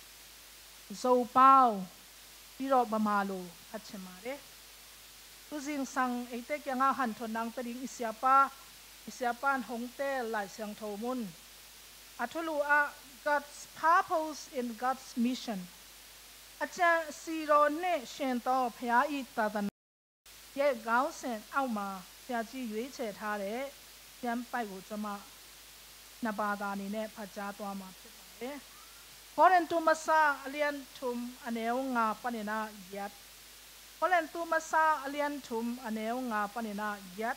ဇုံပေါင်းပြီးတော့ဗမာလိုဖတ်ချင်ပါတယ်သူစင်ဆောင်အိတ်ကငါဟန်ထွန်းနန်းပရင်အစယာပန်ဟงเต้လိုက်ဆောင်ထုံမွန်းအထလူအGod's purpose in God's mission အကျဉ်းစီရောနဲ့ရှင်တော်ဖရာဤသာသနာရဲ့ခေါင်းစဉ်အောက်မှာဆရာကြီးရွေးချယ်ထားတဲ့ကျမ်းပိုက်ကိုကျွန်မနှစ်ဘာသာအနေနဲ့ဖတ်ကြားသွားမှာဖြစ်ပါတယ်။ Horentu masa alian thum aneu nga panina yat Horentu masa alian thum aneu nga panina yat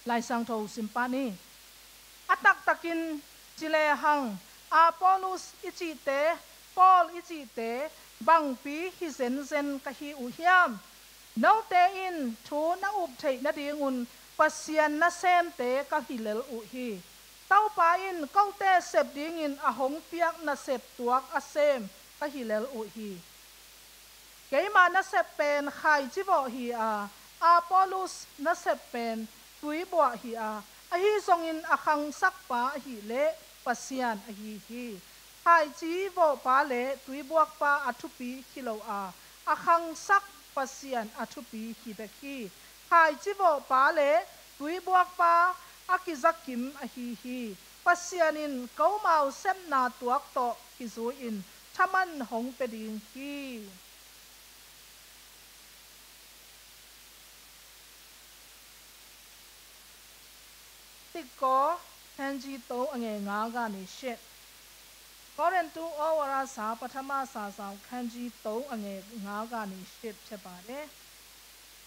Lai sang thou simpani atak takin chile hang Apollos ichite Paul ichite bang pi hi zen ka hi u hiam no te in thu na up thei na dingun pasian na sem te ka hi lel u hi tau pa in kau te sep ding in a hong piak na sep tuak a sem ka hi lel u hi keima na sep pen khai chi bo hi a Apollos na sep pen tui bo hi a hi song in a khang sak pa hi le pasian a hi hi hai chi bo pa le tui buak pa athupi kilo a khang sak pasian athupi hi be ki hai chi bo pa le tui buak pa akizakim a hi hi pasianin kaumau sem na tuak to kizu in thaman hong peding hi tikko hanji to ange nga ga ni shet Korintu awara sa pathama sa sa khanji 3ange nga ga ni shet phit pa de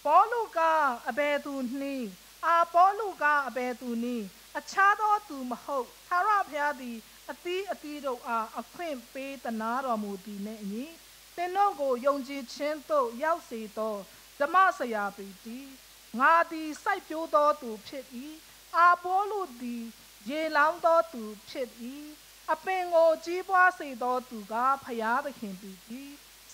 Paulu ka abe tu ni Apollo ka abe tu ni acha do tu ma hou thara phya di ati do a khwin pe tana ro mu ti ne ani tin no ko yong ji chin to yauk se to dhama saya pi ti nga di sai pyo do tu phit i Apollo di ye laung do tu phit i အပင်ကိုကြီးပွားစေသောသူကဖယားသခင်ပြီ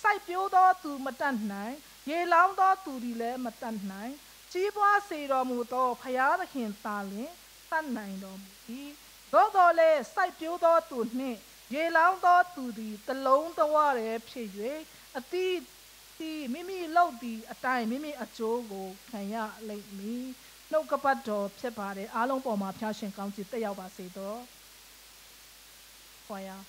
စိုက်ပျိုးသောသူမတတ်နိုင်ရေလောင်းသောသူသည်လည်းမတတ်နိုင်ကြီးပွားစေတော်မူသောဖယားသခင်သာလျှင်တတ်နိုင်တော်မူ၏သို့တော်လည်းစိုက်ပျိုးသောသူနှင့်ရေလောင်းသောသူသည်တလုံးတဝရယ်ဖြစ်၍အတိတီမိမိလုပ်သည့်အတိုင်းမိမိအကျိုးကိုခံရလိမ့်မည်နှုတ်ကပတ်တော်ဖြစ်ပါတယ်အားလုံးပေါ်မှာဖျားရှင်ကောင်းချီးတက်ရောက်ပါစေတော့Choir.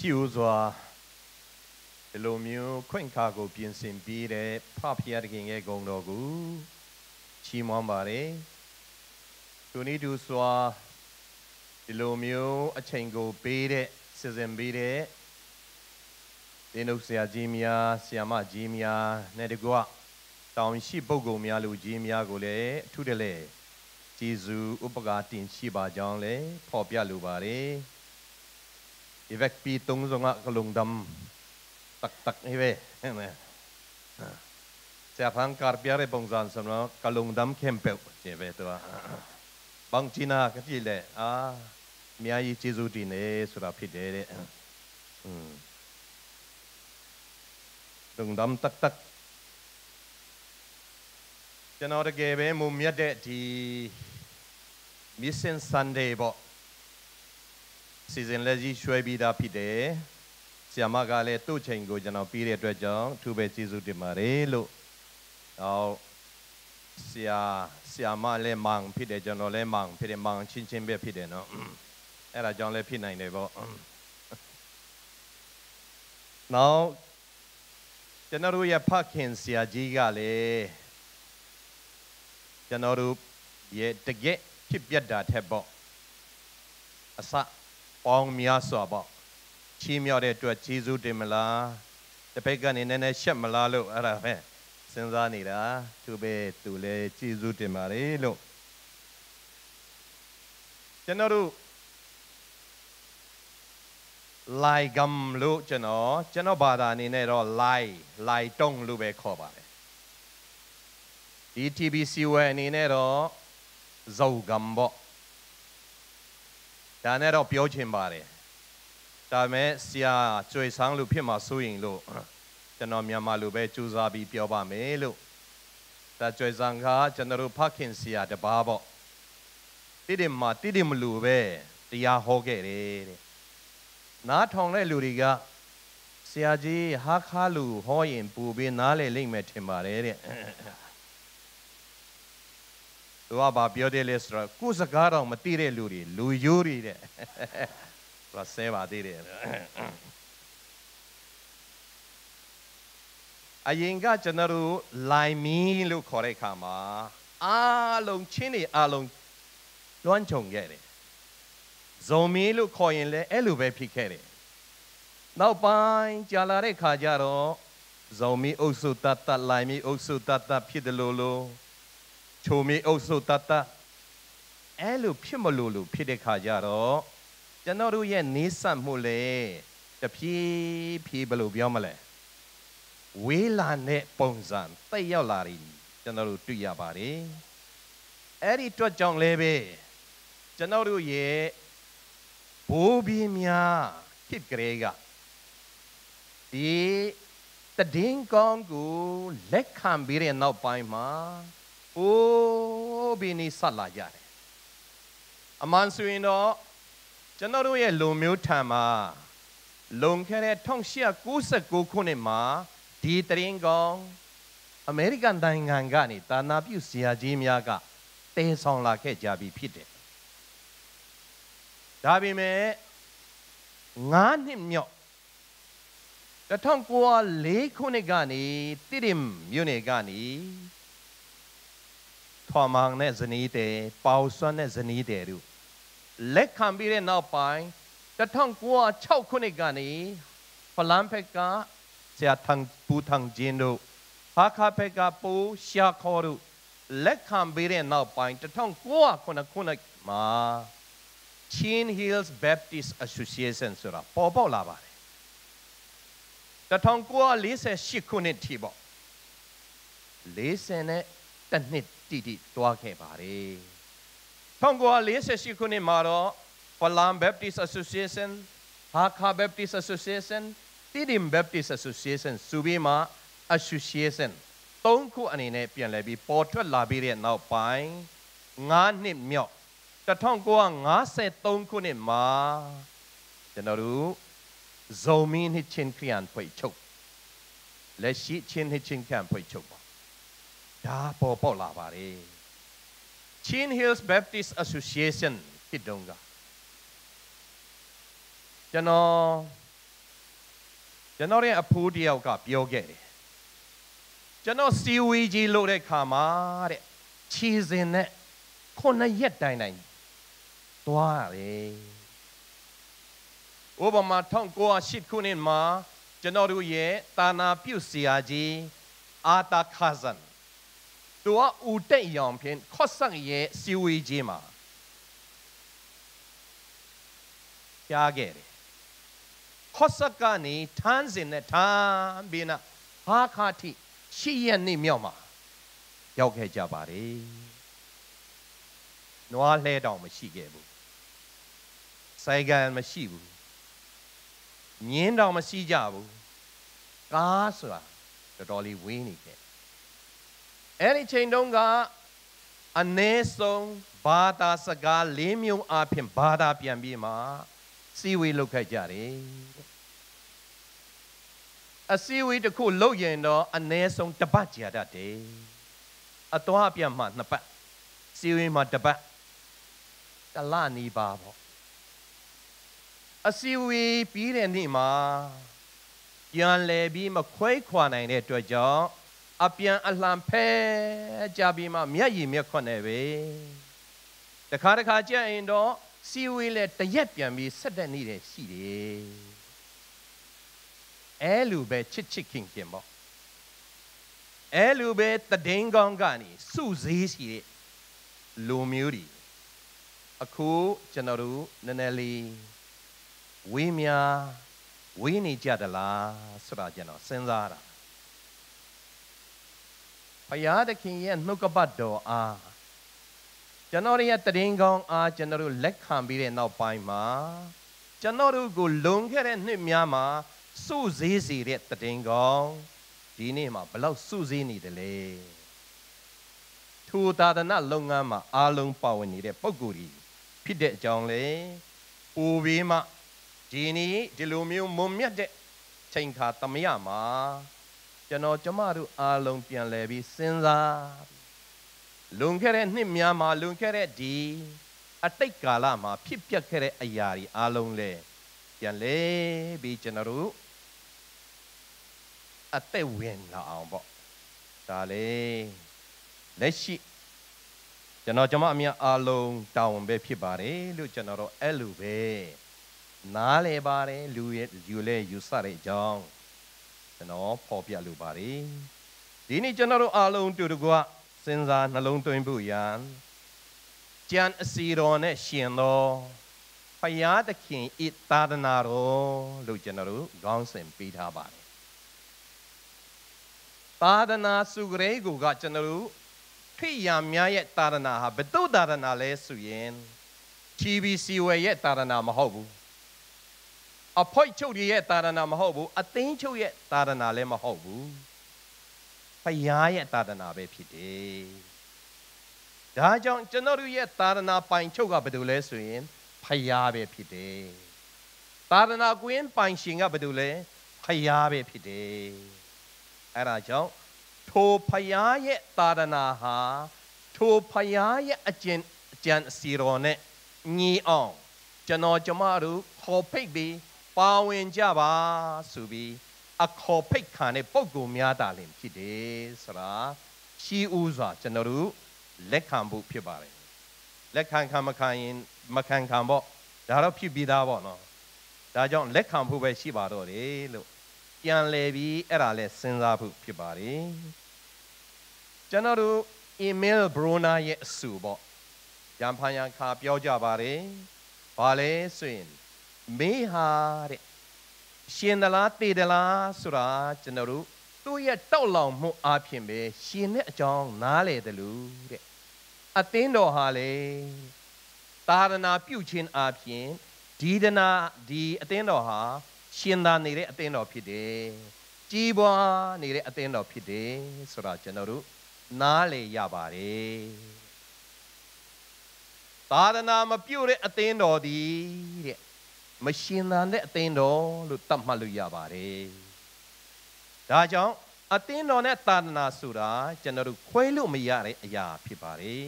ဖြစ်စွာဒီလိုမျိုးခွင့်ခါကိုပြင်ဆင်ပြီးတဲ့ဖဖျားတခင်ရဲ့ဂုဏ်တော်ကိုချီးမွမ်းပါတယ်သူနည်းတူစွာဒီလိုမျိုးအချိန်ကိုပေးတဲ့စီစဉ်ပေးတဲ့တင်းတို့ဆရာကြီးများဆရာမကြီးများနဲ့တကွတောင်ရှိပုဂ္ဂိုလ်များလူကြီးများကိုလည်းအထူးတလဲကျေးဇူးဥပကာတင်ရှိပါကြောင်းလည်းဖော်ပြလိုပါတယ်ဒီဗက်ပီတုံးစုံကလုံဒမ်tak ni ve siapa angkar biare bangsan semua kalung dam kempel je ve tu bang Cina kecil le miai Jesu di ne sudah pide de lung dam tak jangan ada gebe mumia de di Mission Sunday bo season lagi shuai bida pideဆရာမကလည်းသူ့ချိန်ကိုကျွန်တော်ပြီးတဲ့အတွက်ကြောင့်သူပဲကျေးဇူးတင်ပါတယ်လို့နောက်ဆရာမလည်းမောင်ဖြစ်တယ်ကျွန်တော်လည်းမောင်ဖြစ်တယ်မောင်ချင်းပဲဖြစ်တယ်နော်အဲ့ဒါကြောင့်လည်းဖြစ်နိုင်တယ်ပေါ့နောက်ကျွန်တော်တို့ရဲ့ဖခင်ဆရာကြီးကလည်းကျွန်တော်တို့ရဲ့တကယ်ဖြစ်ပြတာထက်ပေါ့အစပေါင်းများစွာပေါ့ချီးမြှောက်တဲ့အတွက်ကျေးဇူးတင်မလားတစ်ဖက်ကနေနည်းနည်းရှက်မလားလို့အဲ့ဒါပဲစဉ်းစားနေတာသူပဲသူလည်းကျေးဇူးတင်ပါတယ်လို့ကျွန်တော်တို့လိုက်ဂမ်လို့ကျွန်တော်ဘာသာအနေနဲ့တော့လိုက်တုံးလို့ပဲခေါ်ပါတယ်ဒီ TBC ဝယ်အနေနဲ့တော့ဇောဂမ်ပေါ့ဒါနဲ့တော့ပြောချင်ပါတယ်ဒါမဲ့ဆရာကျွေဆောင်လို့ဖြစ်မှာစိုးရင်လို့ကျွန်တော်မြန်မာလိုပဲကြိုးစားပြီးပြောပါမယ်လို့ဒါကျွေဆောင်ကကျွန်တော်တို့ဖခင်ဆရာတပါးပေါ့တိတိမလူပဲတရားဟောခဲ့တယ်တဲ့နားထောင်တဲ့လူတွေကဆရာကြီးဟာခါလူဟောရင်ပူပြီးနားလေလိမ့်မယ်ထင်ပါတယ်တဲ့သူကဘာပြောတယ်လဲဆိုတော့ကိုယ်စကားတော့မသိတဲ့လူတွေလူယိုးတွေတဲ့ဆဲပါသေးတယ်အရင်ကကျွန်တော်တို့လိုင်မီလို့ခေါ်တဲ့အခါမှာအားလုံးချင်းတွေအားလုံးလွှမ်းခြုံခဲ့တယ်ဇုံမီလို့ခေါ်ရင်လည်းအဲ့လိုပဲဖြစ်ခဲ့တယ်နောက်ပိုင်းကြာလာတဲ့ခါကျတော့ဇုံမီအုပ်စုတတ်လိုင်မီအုပ်စုတတ်ဖြစ်တယ်လို့ချိုမီအုပ်စုတတ်အဲ့လိုဖြစ်မလို့ဖြစ်တဲ့ခါကျတော့ကျွန်တော်တို့ရဲ့နေဆက်မှုလေတဖြည်းဖြည်းဘယ်လိုပြောမလဲဝေးလာတဲ့ပုံစံတိတ်ရောက်လာတယ်ကျွန်တော်တို့တွေ့ရပါတယ်အဲ့ဒီအတွက်ကြောင့်လည်းပဲကျွန်တော်တို့ရဲ့ဘိုးဘီများဖြစ်ကြတဲ့ကဒီတည်င်းကောင်းကိုလက်ခံပြီးတဲ့နောက်ပိုင်းမှာအိုးဘီနီဆက်လာကြတယ်အမှန်ဆိုရင်တော့ကျွန်တော်တို့ရဲ့လူမျိုးထံမှာလုံခဲ့တဲ့1896ခုနှစ်မှာဒီတရင်ကောင်အမေရိကန်နိုင်ငံကနေတာနာပြုဆရာကြီးများကတည်ဆောင်လာခဲ့ကြပြီဖြစ်တယ်ဒါပေမဲ့9နှစ်မြောက်1904ခုနှစ်ကနေတိရမ်မြို့နယ်ကနေထွာမောင်နဲ့ဇနီးတဲ့ပေါဆွမ်းနဲ့ဇနီးတဲ့တို့လက်ခံပြီးတဲ့နောက်ပိုင်း1906ခုနှစ်ကနေဖလန်ဖက်ကဆရာပူထန်ဂျင်းတို့ဟာခါဖက်ကပူရှာခေါ်တို့လက်ခံပြီးတဲ့နောက်ပိုင်း1909ခုနှစ်မှာ Chin Hills Baptist Association ဆိုတာပေါ်ပေါက်လာပါတယ်1948ခုနှစ်ထိပေါ့40နဲ့တစ်နှစ်တိတွားခဲ့ပါတယ်1948ခုနှစ်မှာတော့ Palam Baptist Association, Hakha Baptist Association, Tidim Baptist Association, Subima Association 3ခုအနေနဲ့ပြန်လည်ပြီးပေါ်ထွက်လာပြီးတဲ့နောက်ပိုင်း9နှစ်မြောက်1953ခုနှစ်မှာကျွန်တော်တို့ဇုံမီနှစ်ချင်းခရစ်ယာန်ဖွဲ့ချုပ်လက်ရှိချင်းနှစ်ချင်းခရစ်ယာန်ဖွဲ့ချုပ်ပါဒါပေါ်ပေါက်လာပါတယ် Chin Hills Baptist Association ဖြစ်တုန်းကကျွန်တော် ကျွန်တော်ရဲ့အဖိုးတယောက်ကပြောခဲ့တယ်ကျွန်တော်စီဝီကြီးလို့တဲ့ခါမှာတဲ့ခြေစင်နဲ့9 ရက်တိုင်သွားရတယ်ဥပမာ1908ခုနှစ်မှာကျွန်တော်တို့ရဲ့တာနာပြုတ်ဆရာကြီးအာတာခါဇန်သူကဦးတက်ရောင်ဖြင့်ခော့ဆက်ရဲ့စီဝီကြီးမှာကြားခဲ့တယ်ခော့ဆက်ကနေထန်းစင်နဲ့ထန်းပြီးနာဟာခါတိ8 ရက်နေ့မြောက်မှာရောက်ခဲ့ကြပါတယ်နွားလှဲတောင်မရှိခဲ့ဘူးဆိုင်ကန်မရှိဘူးမြင်းတောင်မရှိကြဘူးကားဆိုတာတော်တော်လေးဝေးနေခဲ့အဲ့ဒီချိန်တုန်းကအနည်းဆုံးဘာသာစကား4 မျိုးအပြင်ဘာသာပြန်ပြီးမှစီဝေးလုပ်ခဲ့ကြတယ်အစီဝေးတစ်ခုလုပ်ရင်တော့အနည်းဆုံး1 ပတ်ကြာတတ်တယ်အသွားပြန်မှ2 ပတ်စီဝေးမှ1 ပတ်1 လနီးပါပေါ့အစီဝေးပြီးတဲ့နေ့မှာပြန်လဲပြီးမခွဲခွာနိုင်တဲ့အတွက်ကြောင့်အပြန်အလှန်ဖဲကြပြီးမှမျက်ရည်မျက်ခွက်နဲ့ပဲတခါကြရင်တော့စီဝေးလဲ1 ရက်ပြန်ပြီးဆက်တဲ့နေ့တည်းရှိတယ်အဲလူပဲချစ်ခင်ပေါ့အဲလူပဲတည်င်းကောင်းကနေစုစည်းရှိတဲ့လူမျိုးတွေအခုကျွန်တော်တို့နည်းနည်းလေးဝေးနေကြသလားဆိုတာကျွန်တော်စဉ်းစားတာဘုရားသခင်ရဲ့နှုတ်ကပတ်တော်အားကျွန်တော်ရဲ့တည်င်းကောင်းအားကျွန်တော်တို့လက်ခံပြီးတဲ့နောက်ပိုင်းမှာကျွန်တော်တို့ကိုလုံခဲ့တဲ့နှစ်များမှာစုစည်းစေတဲ့တည်င်းကောင်းဒီနေ့မှာဘလောက်စုစည်းနေတယ်လဲထိုသာသနာလုပ်ငန်းမှာအားလုံးပါဝင်နေတဲ့ပုဂ္ဂိုလ်ကြီးဖြစ်တဲ့အကြောင်းလေပူပြီးမှဒီနေ့ဒီလိုမျိုးမုံမြတ်တဲ့ချိန်ခါသမယမှာကျွန်တော်ကျမတို့အားလုံးပြန်လဲပြီးစဉ်းစားလွန်ခဲ့တဲ့နှစ်များမှာလွန်ခဲ့တဲ့ဒီအတိတ်ကာလမှာဖြစ်ပျက်ခဲ့တဲ့အရာတွေအားလုံးလဲပြန်လဲပြီးကျွန်တော်တို့အသက်ဝင်လာအောင်ပေါ့ဒါလေလက်ရှိကျွန်တော်ကျမအမြအားလုံးတာဝန်ပဲဖြစ်ပါတယ်လို့ကျွန်တော်တို့အဲ့လိုပဲနားလဲပါတယ်လူလဲယူဆတဲ့အကြောင်းကျွန်တော်ဖော်ပြလိုပါတယ်ဒီနေ့ကျွန်တော်တို့အားလုံးတူတကွစဉ်းစားနှလုံးသွင်းဖို့ရန်ကြံအစီတော်နဲ့ရှင်တော်ဘုရားသခင်ဤသာသနာတော်လို့ကျွန်တော်တို့ခေါင်းစဉ်ပေးထားပါတယ်သာသနာစုကြဲကိုကကျွန်တော်တို့ခိယာများရဲ့သာသနာဟာဘယ်သူသာသနာလဲဆိုရင် TBC ဝယ်ရဲ့သာသနာမဟုတ်ဘူးအဖို့ချုပ်ရဲ့သာသနာမဟုတ်ဘူးအသိန်းချုပ်ရဲ့သာသနာလည်းမဟုတ်ဘူးဘုရားရဲ့သာသနာပဲဖြစ်တယ်ဒါကြောင့်ကျွန်တော်တို့ရဲ့သာသနာပိုင်ချုပ်ကဘယ်သူလဲဆိုရင်ဘုရားပဲဖြစ်တယ်သာသနာကွင်းပိုင်ရှင်ကဘယ်သူလဲဘုရားပဲဖြစ်တယ်အဲ့ဒါကြောင့်ထိုဘုရားရဲ့သာသနာဟာထိုဘုရားရဲ့အကျင့်အစီတော်နဲ့ညီအောင်ကျွန်တော်ကျမတို့ခေါ်ဖိတ်ပြီးပါဝင်ကြပါဆိုပြီးအခေါ်ဖိတ်ခံတဲ့ပုံကိုများတာလည်းဖြစ်တယ်ဆိုတာရှိဦးစွာကျွန်တော်တို့လက်ခံဖို့ဖြစ်ပါတယ်လက်ခံမခံရင်မခံပေါ့ဒါတော့ဖြစ်ပြီးသားပေါ့နော်ဒါကြောင့်လက်ခံဖို့ပဲရှိပါတော့တယ်လို့ပြန်လဲပြီးအဲ့ဒါလဲစဉ်းစားဖို့ဖြစ်ပါတယ်ကျွန်တော်တို့ email brona ရဲ့အစုပေါ့ရံဖန်ရံခါပြောကြပါတယ်ဘာလဲဆိုရင်မေးဟာတဲ့ရှင်သလားတည်သလားဆိုတာကျွန်တော်တို့သူ့ရဲ့တောက်လောင်မှုအပြင်ပဲရှင်တဲ့အကြောင်းနားလေတယ်လို့တဲ့အသင်းတော်ဟာလေသာသနာပြုခြင်းအပြင်ဒီအသင်းတော်ဟာရှင်သာနေတဲ့အသင်းတော်ဖြစ်တယ်ကြီးပွားနေတဲ့အသင်းတော်ဖြစ်တယ်ဆိုတာကျွန်တော်တို့နားလေရပါတယ်သာသနာမပြုတ်တဲ့အသင်းတော်ဒီတဲ့မရှင်သာတဲ့အသင်းတော်လို့သတ်မှတ်လို့ရပါတယ်ဒါကြောင့်အသင်းတော်နဲ့သာသနာဆိုတာကျွန်တော်တို့ခွဲလို့မရတဲ့အရာဖြစ်ပါတယ်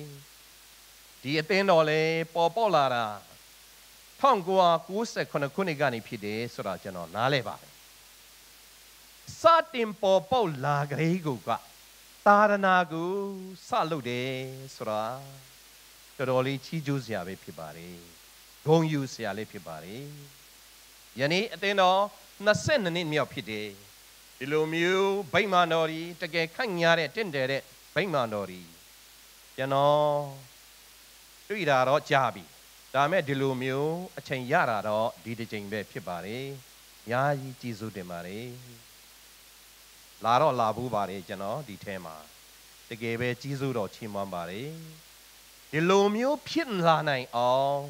ဒီအသင်းတော်လေပေါ်လာတာ1998ခုနှစ်ကနေဖြစ်တယ်ဆိုတာကျွန်တော်နားလဲပါတယ် စတင်ပေါ်ပေါက်လာကြတဲ့ကိုကသာရဏကိုစလုပ်တယ်ဆိုတာတော်တော်လေးချီးကျူးစရာပဲဖြစ်ပါတယ်ဂုဏ်ယူစရာလေးဖြစ်ပါတယ်ယနေ့အသင်းတော်22နှစ်မြောက်ဖြစ်တယ်ဒီလိုမျိုးဗိမာန်တော်ကြီးတကယ်ခန့်ညားတဲ့တင့်တယ်တဲ့ဗိမာန်တော်ကြီးကျွန်တော်တွေ့တာတော့ကြားပြီဒါမဲ့ဒီလိုမျိုးအချိန်ရတာတော့ဒီတစ်ချိန်ပဲဖြစ်ပါတယ်အများကြီးကျေးဇူးတင်ပါတယ်လာတော့လာဘူးပါတယ်ကျွန်တော်ဒီထဲမှာတကယ်ပဲကျေးဇူးတော်ချီးမွမ်းပါတယ်ဒီလိုမျိုးဖြစ်လာနိုင်အောင်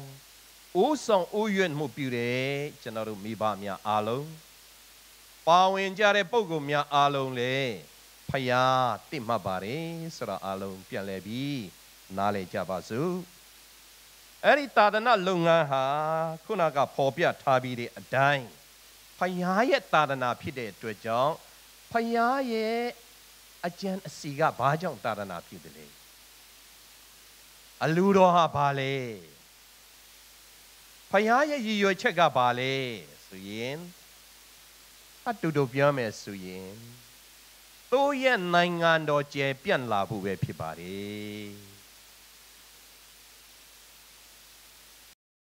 ဦးဆောင်ဦးရွက်မှုပြုတယ်ကျွန်တော်တို့မိဘများအားလုံးပါဝင်ကြတဲ့ပုဂ္ဂိုလ်များအားလုံးလေဖယားတင့်မှတ်ပါတယ်ဆိုတော့အားလုံးပြန်လဲပြီးနားလည်ကြပါစို့အဲ့ဒီသာသနာလုပ်ငန်းဟာခုနကပေါ်ပြထားပြီးတဲ့အတိုင်းဖယားရဲ့သာသနာဖြစ်တဲ့အတွက်ကြောင့်ဖယားရဲ့အကျဉ်အစီကဘာကြောင့်သာသနာဖြစ်တယ်လဲအလူတော်ဟာဘာလဲဖယားရဲ့ရည်ရွယ်ချက်ကဘာလဲဆိုရင်အတူတူပြောမယ်ဆိုရင်သူ့ရဲ့နိုင်ငံတော်ကျယ်ပြန့်လာဖို့ပဲဖြစ်ပါတယ်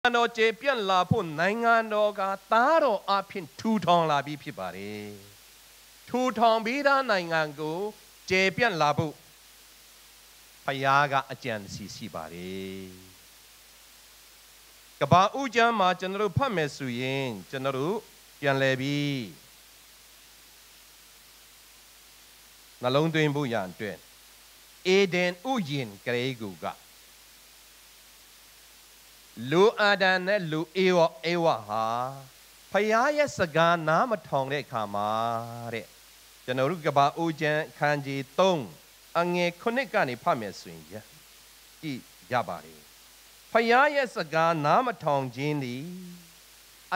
နိုင်ငံတော်ကျယ်ပြန့်လာဖို့နိုင်ငံတော်ကသားတော်အဖြစ်ထူထောင်လာပြီးဖြစ်ပါတယ်ထူထောင်ပြီးသားနိုင်ငံကိုကျယ်ပြန့်လာဖို့ဖယားကအကြံစီရှိပါတယ်ကဘာဦးကျမ်းမှာကျွန်တော်တို့ဖတ်မယ်ဆိုရင်ကျွန်တော်တို့ပြန်လည်ပြီးနှလုံးသွင်းဖို့ရန်အတွက်အေဒင်ဥယျာဉ်ကလေးကူကလူအာဒံနဲ့လူဧဝဟာဖယားရဲ့စကားနားမထောင်တဲ့အခါမှာတဲ့ကျွန်တော်တို့ကဘာဦးကျမ်းခန်းကြီး3အငယ်9ကနေဖတ်မယ်ဆိုရင်ကြည့်ရပါတယ်ဖယားရဲ့စကားနားမထောင်ခြင်းသည်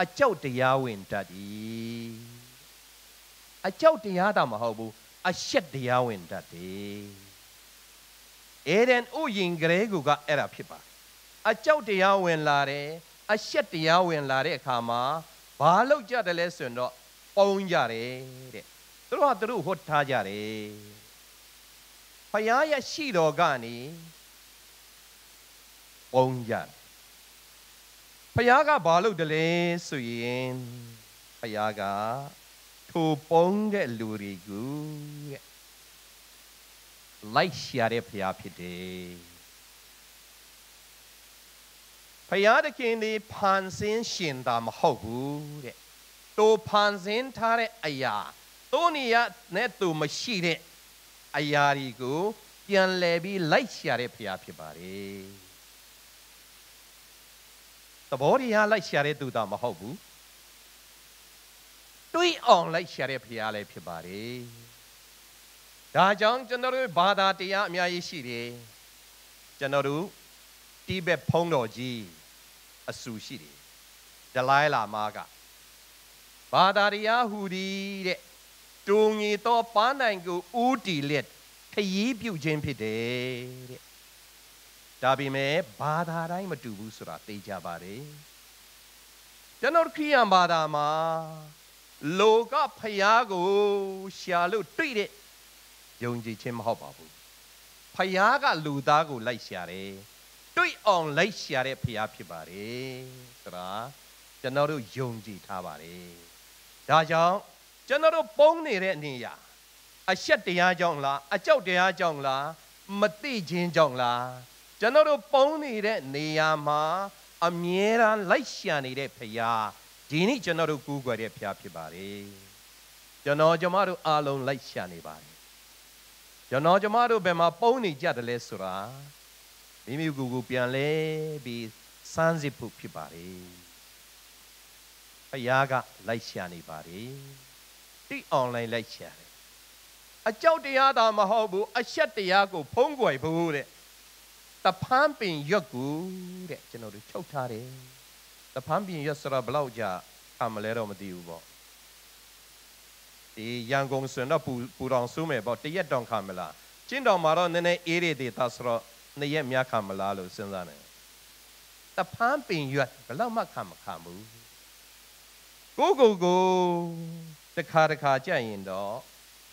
အကြောက်တရားဝင်တတ်သည်အကြောက်တရားတော့မဟုတ်ဘူးအရှက်တရားဝင်တတ်တယ်အေဒင်ဥယျာဉ်ကလေးကအဲ့ဒါဖြစ်ပါအကြောက်တရားဝင်လာတယ်အရှက်တရားဝင်လာတဲ့အခါမှာဘာလုပ်ကြတယ်လဲဆိုရင်တော့ပုံကြတယ်တဲ့သူတို့ကသူတို့ဟောထားကြတယ်ဖယားရဲ့ရှိတော်ကနေပုံကြတယ်ဖယားကဘာလုပ်တယ်လဲဆိုရင်ဖယားကထိုပုံတဲ့လူတွေကိုလိုက်ရှာတဲ့ဖယားဖြစ်တယ်ဖယားတခင်ဒီဖန်ဆင်းရှင်တာမဟုတ်ဘူးတဲ့သူဖန်ဆင်းထားတဲ့အရာသူနေရနဲ့သူမရှိတဲ့အရာတွေကိုပြန်လဲပြီးလိုက်ရှာတဲ့ဖယားဖြစ်ပါတယ်သဘောတရားလိုက်ရှာတဲ့သူတာမဟုတ်ဘူးတွေးအောင်လိုက်ရှာတဲ့ဖယားလည်းဖြစ်ပါတယ်ဒါကြောင့်ကျွန်တော်တို့ဘာသာတရားအများကြီးရှိတယ်ကျွန်တော်တို့တိဘက်ဖုံးတော်ကြီးအဆူရှိတယ်ဒလိုင်းလာမာကဘာသာတရားဟူသည်တဲ့တူငီတော့ပန်းနိုင်ကိုဦးတီလက်ခရီးပြုခြင်းဖြစ်တယ်တဲ့ဒါပေမဲ့ဘာသာတိုင်းမတူဘူးဆိုတာသိကြပါတယ်ကျွန်တော်ခရိယန်ဘာသာမှာလောကဖယားကိုရှာလို့တွေ့တဲ့ယုံကြည်ခြင်းမဟုတ်ပါဘူးဖယားကလူသားကိုလိုက်ရှာတယ်တွေ့အောင်လိုက်ရှာတဲ့ဖယားဖြစ်ပါတယ်ဆိုတာကျွန်တော်တို့ယုံကြည်ထားပါတယ်ဒါကြောင့်ကျွန်တော်တို့ပုံနေတဲ့နေရာအရှက်တရားကြောင့်လားအကြောက်တရားကြောင့်လားမသိခြင်းကြောင့်လားကျွန်တော်တို့ပုံနေတဲ့နေရာမှာအမြဲတမ်းလိုက်ရှာနေတဲ့ဖယားဒီနေ့ကျွန်တော်တို့ကူးကွယ်တဲ့ဖယားဖြစ်ပါတယ်ကျွန်တော်တို့အားလုံးလိုက်ရှာနေပါတယ်ကျွန်တော်တို့ဘယ်မှာပုံနေကြတယ်လဲဆိုတာမိမိကိုယ်ကိုပြန်လဲပြီးစမ်းစစ်ဖို့ဖြစ်ပါတယ်ဖယားကလိုက်ရှာနေပါတယ်တိအောင်လိုက်ရှာတယ်အကြောက်တရားသာမဟုတ်ဘူးအရှက်တရားကိုဖုံးကွယ်ဖို့တဲ့တဖန်းပင်ရွက်ကိုတဲ့ကျွန်တော်တို့ချုပ်ထားတယ်တဖန်းပင်ရွက်ဆိုတော့ဘလောက်ကြာခံမလဲတော့မသိဘူးပေါ့ဒီရန်ကုန်ဆိုတော့ပူတော်ဆိုးမယ်ပေါ့တရက်တောင်ခံမလားကျင်းတော်မှာတော့နည်းနည်းအေးရသေးတာဆိုတော့နှစ်ရက်များခံမလားလို့စဉ်းစားနေတဖန်းပင်ရွက်ဘလောက်မှခံမခံဘူးကို တခါတခါကြရင်တော့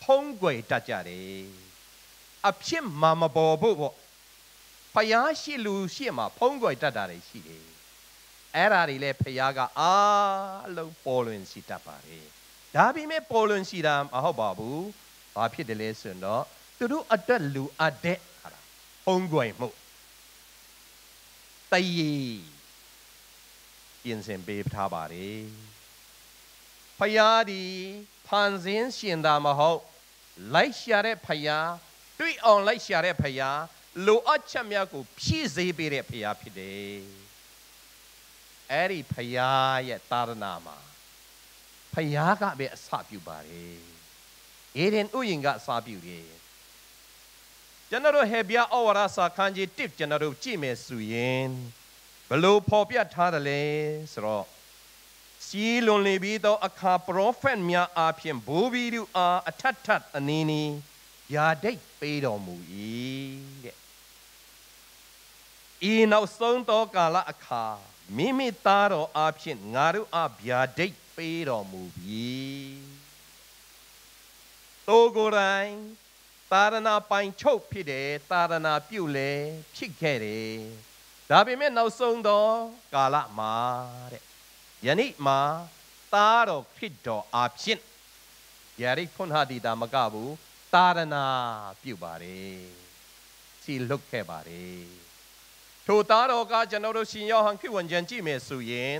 ဖုံးကွယ်တတ်ကြတယ်အဖြစ်မှမပေါ်ဖို့ပေါ့ဖယားရှိလူရှိမှဖုံးကွယ်တတ်တာတွေရှိတယ်အဲ့ဒါတွေလည်းဖယားကအားလုံးပေါ်လွင်စီတတ်ပါတယ်ဒါပေမဲ့ပေါ်လွင်စီတာမဟုတ်ပါဘူးဘာဖြစ်တယ်လဲဆိုရင်တော့သူတို့အတွက်လူအပ်တဲ့ဖုံးကွယ်မှုတည်ပြင်ဆင်ပေးထားပါတယ်ဖယားဒီဖန်ဆင်းရှင်တာမဟုတ်လိုက်ရှာတဲ့ဖယားတွေ့အောင်လိုက်ရှာတဲ့ဖယားလိုအပ်ချက်များကိုဖြည့်ဆည်းပေးတဲ့ဖယားဖြစ်တယ်အဲ့ဒီဖယားရဲ့သာသနာမှာဖယားကပဲအစပြုပါတယ်အေဒင်ဥယျာဉ်ကအစပြုတယ်ကျွန်တော်တို့ဟေဘရဲဩဝါဒစာခန်းကြီး1ကျွန်တော်တို့ကြည့်မယ်ဆိုရင်ဘလို့ဖော်ပြထားတယ်လဲဆိုတော့စီလွန်လေပြီးတော့အခါပရောဖက်များအားဖြင့်ဘိုးဘီတို့အားအထက်ထပ်အနည်းနည်းယာဒိတ်ပေးတော်မူ၏တဲ့ဤနောက်ဆုံးသောကာလအခါမိမိသားတော်အားဖြင့်ငါတို့အားဗျာဒိတ်ပေးတော်မူပြီတိုကိုယ်တိုင်သာရဏပိုင်ချုပ်ဖြစ်တယ်သာရဏပြုလဲဖြစ်ခဲ့တယ်ဒါပေမဲ့နောက်ဆုံးသောကာလမှာတဲ့ယနေ့မှာသားတော်ဖြစ်တော်အားဖြင့်ယာရိဖွန်ဟာဒီတာမကဘူးသာရဏပြုပါတယ်စီလွတ်ခဲ့ပါတယ်ထိုသားတော်ကကျွန်တော်တို့ရှင်ယောဟန်ခရစ်ဝင်ကျမ်းကြည့်မယ်ဆိုရင်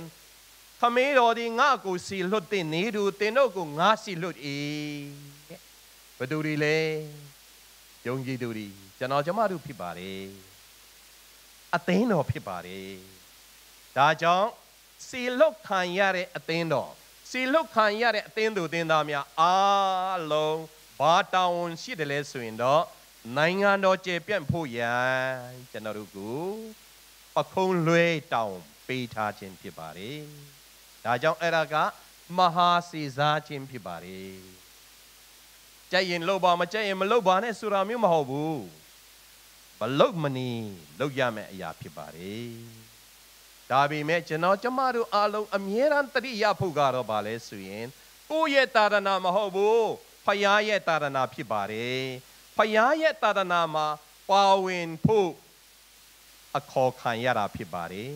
ခမေတော်ဒီငါ့ကိုစီလွတ်တဲ့နေသူတင်တို့ကိုငါစီလွတ်၏ဘယ်သူတွေလဲယုံကြည်သူတွေကျွန်တော်ကျမတို့ဖြစ်ပါတယ်အသင်းတော်ဖြစ်ပါတယ်ဒါကြောင့်စီလွတ်ခံရတဲ့အသင်းတော်စီလွတ်ခံရတဲ့အသင်းသူသင်သားများအားလုံးဘာတာဝန်ရှိတယ်လဲဆိုရင်တော့နိုင်ငံတော်ကျေပြန့်ဖို့ရန်ကျွန်တော်တို့ကိုပခုံးလွှဲတောင်းပေးထားခြင်းဖြစ်ပါတယ်ဒါကြောင့်အဲ့ဒါကမဟာစီစားခြင်းဖြစ်ပါတယ်ကြိုက်ရင်လုပ်ပါမကြိုက်ရင်မလုပ်ပါနဲ့ဆိုတာမျိုးမဟုတ်ဘူးမလုပ်မနေလုပ်ရမယ့်အရာဖြစ်ပါတယ်ဒါပေမဲ့ကျွန်တော်ကျမတို့အားလုံးအမြဲတမ်းတတိယဖို့ကတော့ဗာလဲဆိုရင်ကိုယ့်ရဲ့သာသနာမဟုတ်ဘူးဖယားရဲ့သာသနာဖြစ်ပါတယ်ဖယားရဲ့သာသနာမှာပါဝင်ဖို့အခေါ်ခံရတာဖြစ်ပါတယ်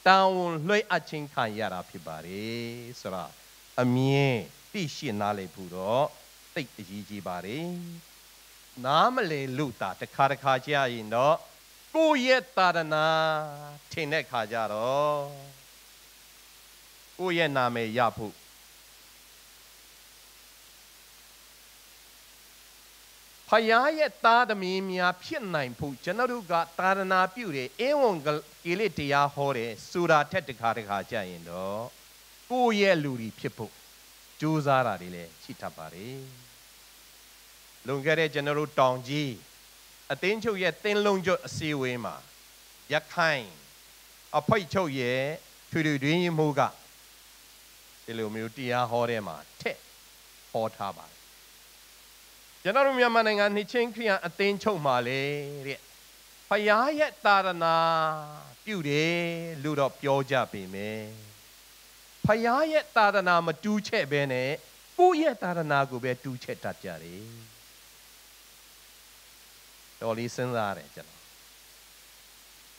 တာဝန်လွှဲအပ်ခြင်းခံရတာဖြစ်ပါတယ်ဆိုတော့အမြဲသိရှိနားလည်ဖို့တော့သိအရေးကြီးပါတယ်နားမလည်လို့တာတစ်ခါတစ်ခါကြာရင်တော့ကိုယ့်ရဲ့သာသနာထင်တဲ့ခါကြတော့ကိုယ့်ရဲ့နာမည်ရဖို့ဖယားရဲ့သားသမီးများဖြစ်နိုင်ဖို့ကျွန်တော်တို့ကသာသနာပြုတယ်ဧဝံဂေလိတရားဟောတယ်ဆိုတာထက်တစ်ခါတစ်ခါကြာရင်တော့ကိုယ့်ရဲ့လူတွေဖြစ်ဖို့ကြိုးစားတာတွေလည်းရှိတတ်ပါတယ်လွန်ခဲ့တဲ့ကျွန်တော်တို့တောင်ကြီးအသင်းချုပ်ရဲ့တင်းလုံးချုပ်အစည်းအဝေးမှာရခိုင်အဖိတ်ချုပ်ရဲ့ထွေထွေတွင်ရင်မှုကဒီလိုမျိုးတရားဟောတဲ့မှာထက်ဟောထားပါတယ်ကျွန်တော်တို့မြန်မာနိုင်ငံနှစ်ချင်းခရစ်အသင်းချုပ်မှာလေတဲ့ဖယားရဲ့သာသနာပြုတယ်လို့တော့ပြောကြပေမယ်ဖယားရဲ့သာသနာမတူးချက်ပဲနဲ့ကိုယ့်ရဲ့သာသနာကိုပဲတူးချက်တတ်ကြတယ်တော်လေးစဉ်းစားရတယ်ကျွန်တော်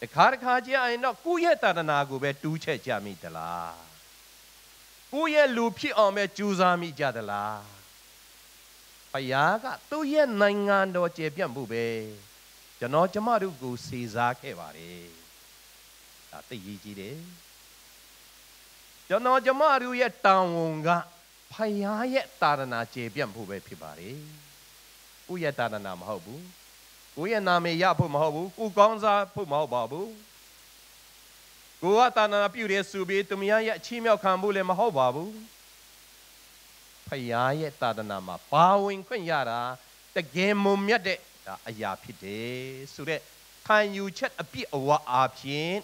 တခါတခါကြာရင်တော့ကိုယ့်ရဲ့သာသနာကိုပဲတူးချက်ကြမိသလားကိုယ့်ရဲ့လူဖြစ်အောင်ပဲကြိုးစားမိကြသလားဖယားကသူ့ရဲ့နိုင်ငံတော်ကျေပြန့်ဖို့ပဲကျွန်တော်ကျမတို့ကိုစေစားခဲ့ပါတယ်ဒါသိရကြီးတယ်ကျွန်တော်ကျမတို့ရဲ့တောင်းဝန်ကဖယားရဲ့သာသနာကျေပြန့်ဖို့ပဲဖြစ်ပါတယ်ကိုယ့်ရဲ့သာသနာမဟုတ်ဘူးကိုယ့်ရဲ့နာမည်ရဖို့မဟုတ်ဘူးကိုကောင်းစားဖို့မဟုတ်ပါဘူးကိုကသာသနာပြုတယ်ဆိုပြီးသူမရဲ့အချီးမြှောက်ခံဖို့လည်းမဟုတ်ပါဘူးဖယားရဲ့သာသနာမှာပါဝင်ခွင့်ရတာတကယ်မုံမြတ်တဲ့အရာဖြစ်တယ်ဆိုတဲ့ခံယူချက်အပြည့်အဝအားဖြင့်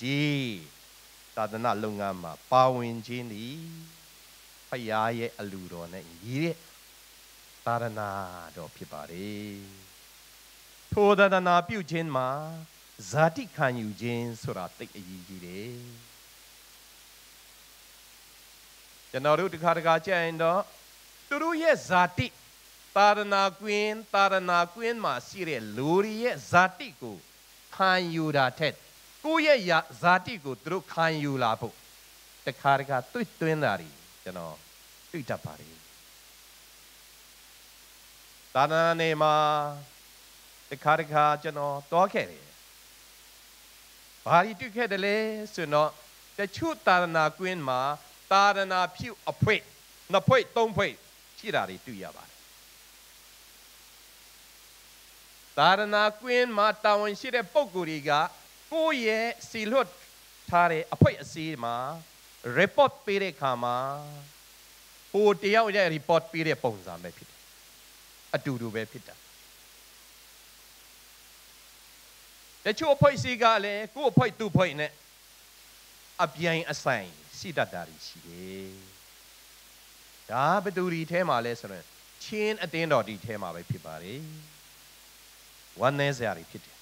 ဒီသာသနာလုပ်ငန်းမှာပါဝင်ခြင်းဒီဖယားရဲ့အလူတော်နဲ့ညီတဲ့သာသနာတော်ဖြစ်ပါတယ်ထိုသာသနာပြုခြင်းမှာဇာတိခံယူခြင်းဆိုတာသိအရေးကြီးတယ်ကျွန်တော်တို့တခါတခါကြာရင်တော့ သူတို့ရဲ့ဇာတိသာရဏကွင်းမှာရှိတဲ့လူတွေရဲ့ဇာတိကိုခံယူတာထက်ကိုယ့်ရဲ့ဇာတိကိုသူတို့ခံယူလာဖို့တခါတခါတွေ့သွင်းတာတွေကျွန်တော်တွေ့တတ်ပါတယ်သာသနာ့နယ်မှာတခါတခါကျွန်တော်တောခဲ့တယ်ဘာတွေတွေ့ခဲ့တယ်လဲဆိုတော့တချို့သာသနာကွင်းမှာသာသနာပြုအဖွဲနှစ်ဖွဲသုံးဖွဲရှိတာတွေတွေ့ရပါတယ်သာသနာကွင်းမှာတာဝန်ရှိတဲ့ပုဂ္ဂိုလ်တွေကကိုယ့်ရဲ့စီလွတ်ထားတဲ့အဖွဲအစည်းမှာ report ပေးတဲ့အခါမှာဟိုတယောက်ရဲ့ report ပေးတဲ့ပုံစံပဲဖြစ်တယ်အတူတူပဲဖြစ်တာတချို့အဖွဲ့အစည်းကလည်းကိုယ့်အဖွဲ့သူ့အဖွဲ့နဲ့အပြိုင်အဆိုင်ရှိတတ်တာရှိတယ်ဒါဘယ်သူဒီထဲမှာလဲဆိုတော့ချင်းအတင်းတော်ဒီထဲမှာပဲဖြစ်ပါတယ်ဝမ်းနည်းစရာတွေဖြစ်တယ်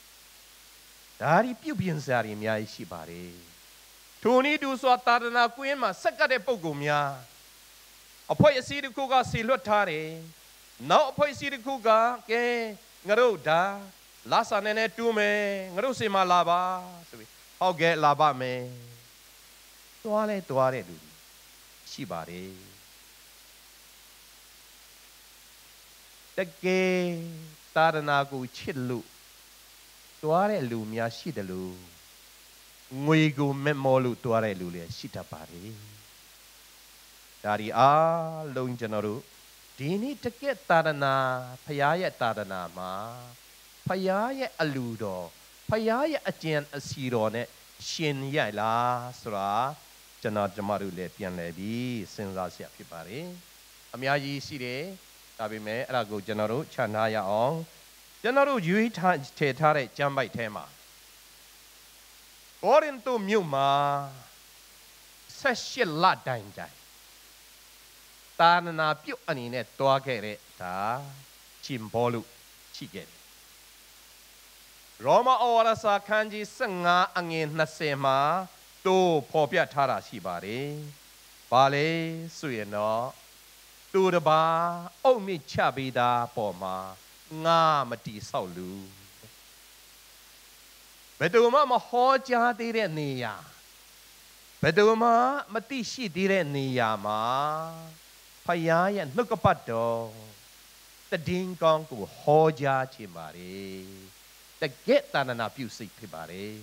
ဒါဒီပြုတ်ပြင်းစရာတွေအများကြီးရှိပါတယ်ထိုနည်းတူစွာသာသနာကွင်းမှာဆက်ကတဲ့ပုဂ္ဂိုလ်များအဖွဲ့အစည်းတစ်ခုကစီလွတ်ထားတယ်နောက်အဖွဲ့အစည်းတစ်ခုကကဲငါတို့ဒါလာစာနဲ့တူးမယ်ငါတို့စီမှာလာပါဆိုပြီးဟုတ်ကဲ့လာပါမယ်တွားတဲ့လူရှိပါတယ်တကယ်သာသနာကိုချစ်လို့တွားတဲ့လူများရှိတယ်လို့ငွေကိုမက်မောလို့တွားတဲ့လူလည်းရှိတတ်ပါတယ်ဒါဒီအားလုံးကျွန်တော်တို့ဒီနေ့တကယ်သာသနာဖရားရဲ့သာသနာမှာဖရားရဲ့အလူတော်ဖရားရဲ့အကျင့်အစီတော်နဲ့ရှင်ရလားဆိုတာကျွန်တော်ကျမတို့လည်းပြန်လည်ပြီးစဉ်းစားရဖြစ်ပါတယ်အများကြီးရှိတယ်ဒါပေမဲ့အဲ့ဒါကိုကျွန်တော်တို့ခြံထားရအောင်ကျွန်တော်တို့ရွေးထားထည့်ထားတဲ့ကျမ်းပိုက်ထဲမှာကောရိန္သုမြို့မှာ18လတိုင်သာသနာပြုတ်အနေနဲ့တွားခဲ့တဲ့ဒါရှင်ဘောလူရှိခဲ့တယ်ရောမဩဝါဒစာခန်းကြီး15အငယ်20မှာတို့ဖော်ပြထားတာရှိပါတယ်။ဘာလဲဆိုရင်တော့သူတစ်ပါးအုတ်မြစ်ချပေးတာပေါ်မှာငါမတီဆောက်လူဘယ်သူမှမဟောကြားသေးတဲ့နေရာဘယ်သူမှမသိရှိသေးတဲ့နေရာမှာဖယားရဲ့နှုတ်ကပတ်တော်တည်င်းကောင်းကိုဟောကြားခြင်းပါတယ်တကယ်သာသနာပြုစိတ်ဖြစ်ပါတယ်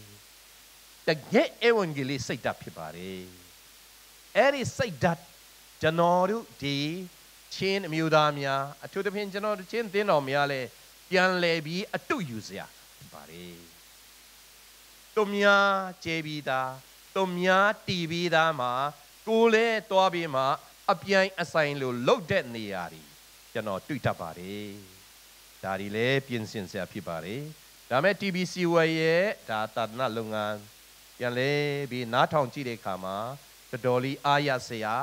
တကယ်ဧဝံဂေလိစိတ်ဓာတ်ဖြစ်ပါတယ်အဲ့ဒီစိတ်ဓာတ်ကျွန်တော်တို့ဒီချင်းအမျိုးသားများအထူးသဖြင့်ကျွန်တော်တို့ချင်းသင်းတော်များလဲပြန်လည်ပြီးအတုယူစရာဖြစ်ပါတယ်သူများကျေပြီးသားသူများတီးပြီးသားမှာကိုယ်လဲတွားပြီးမှအပြိုင်အဆိုင်လို့လှုပ်တဲ့နေရာတွေကျွန်တော်တွေ့တတ်ပါတယ်ဒါတွေလည်းပြင်ဆင်စရာဖြစ်ပါတယ်ဒါမဲ့ TBC ဝယ်ရဲ့ဒါသာသနာလုပ်ငန်းပြန်လဲပြီးနားထောင်ကြည့်တဲ့အခါမှာတော်တော်လေးအားရစရာ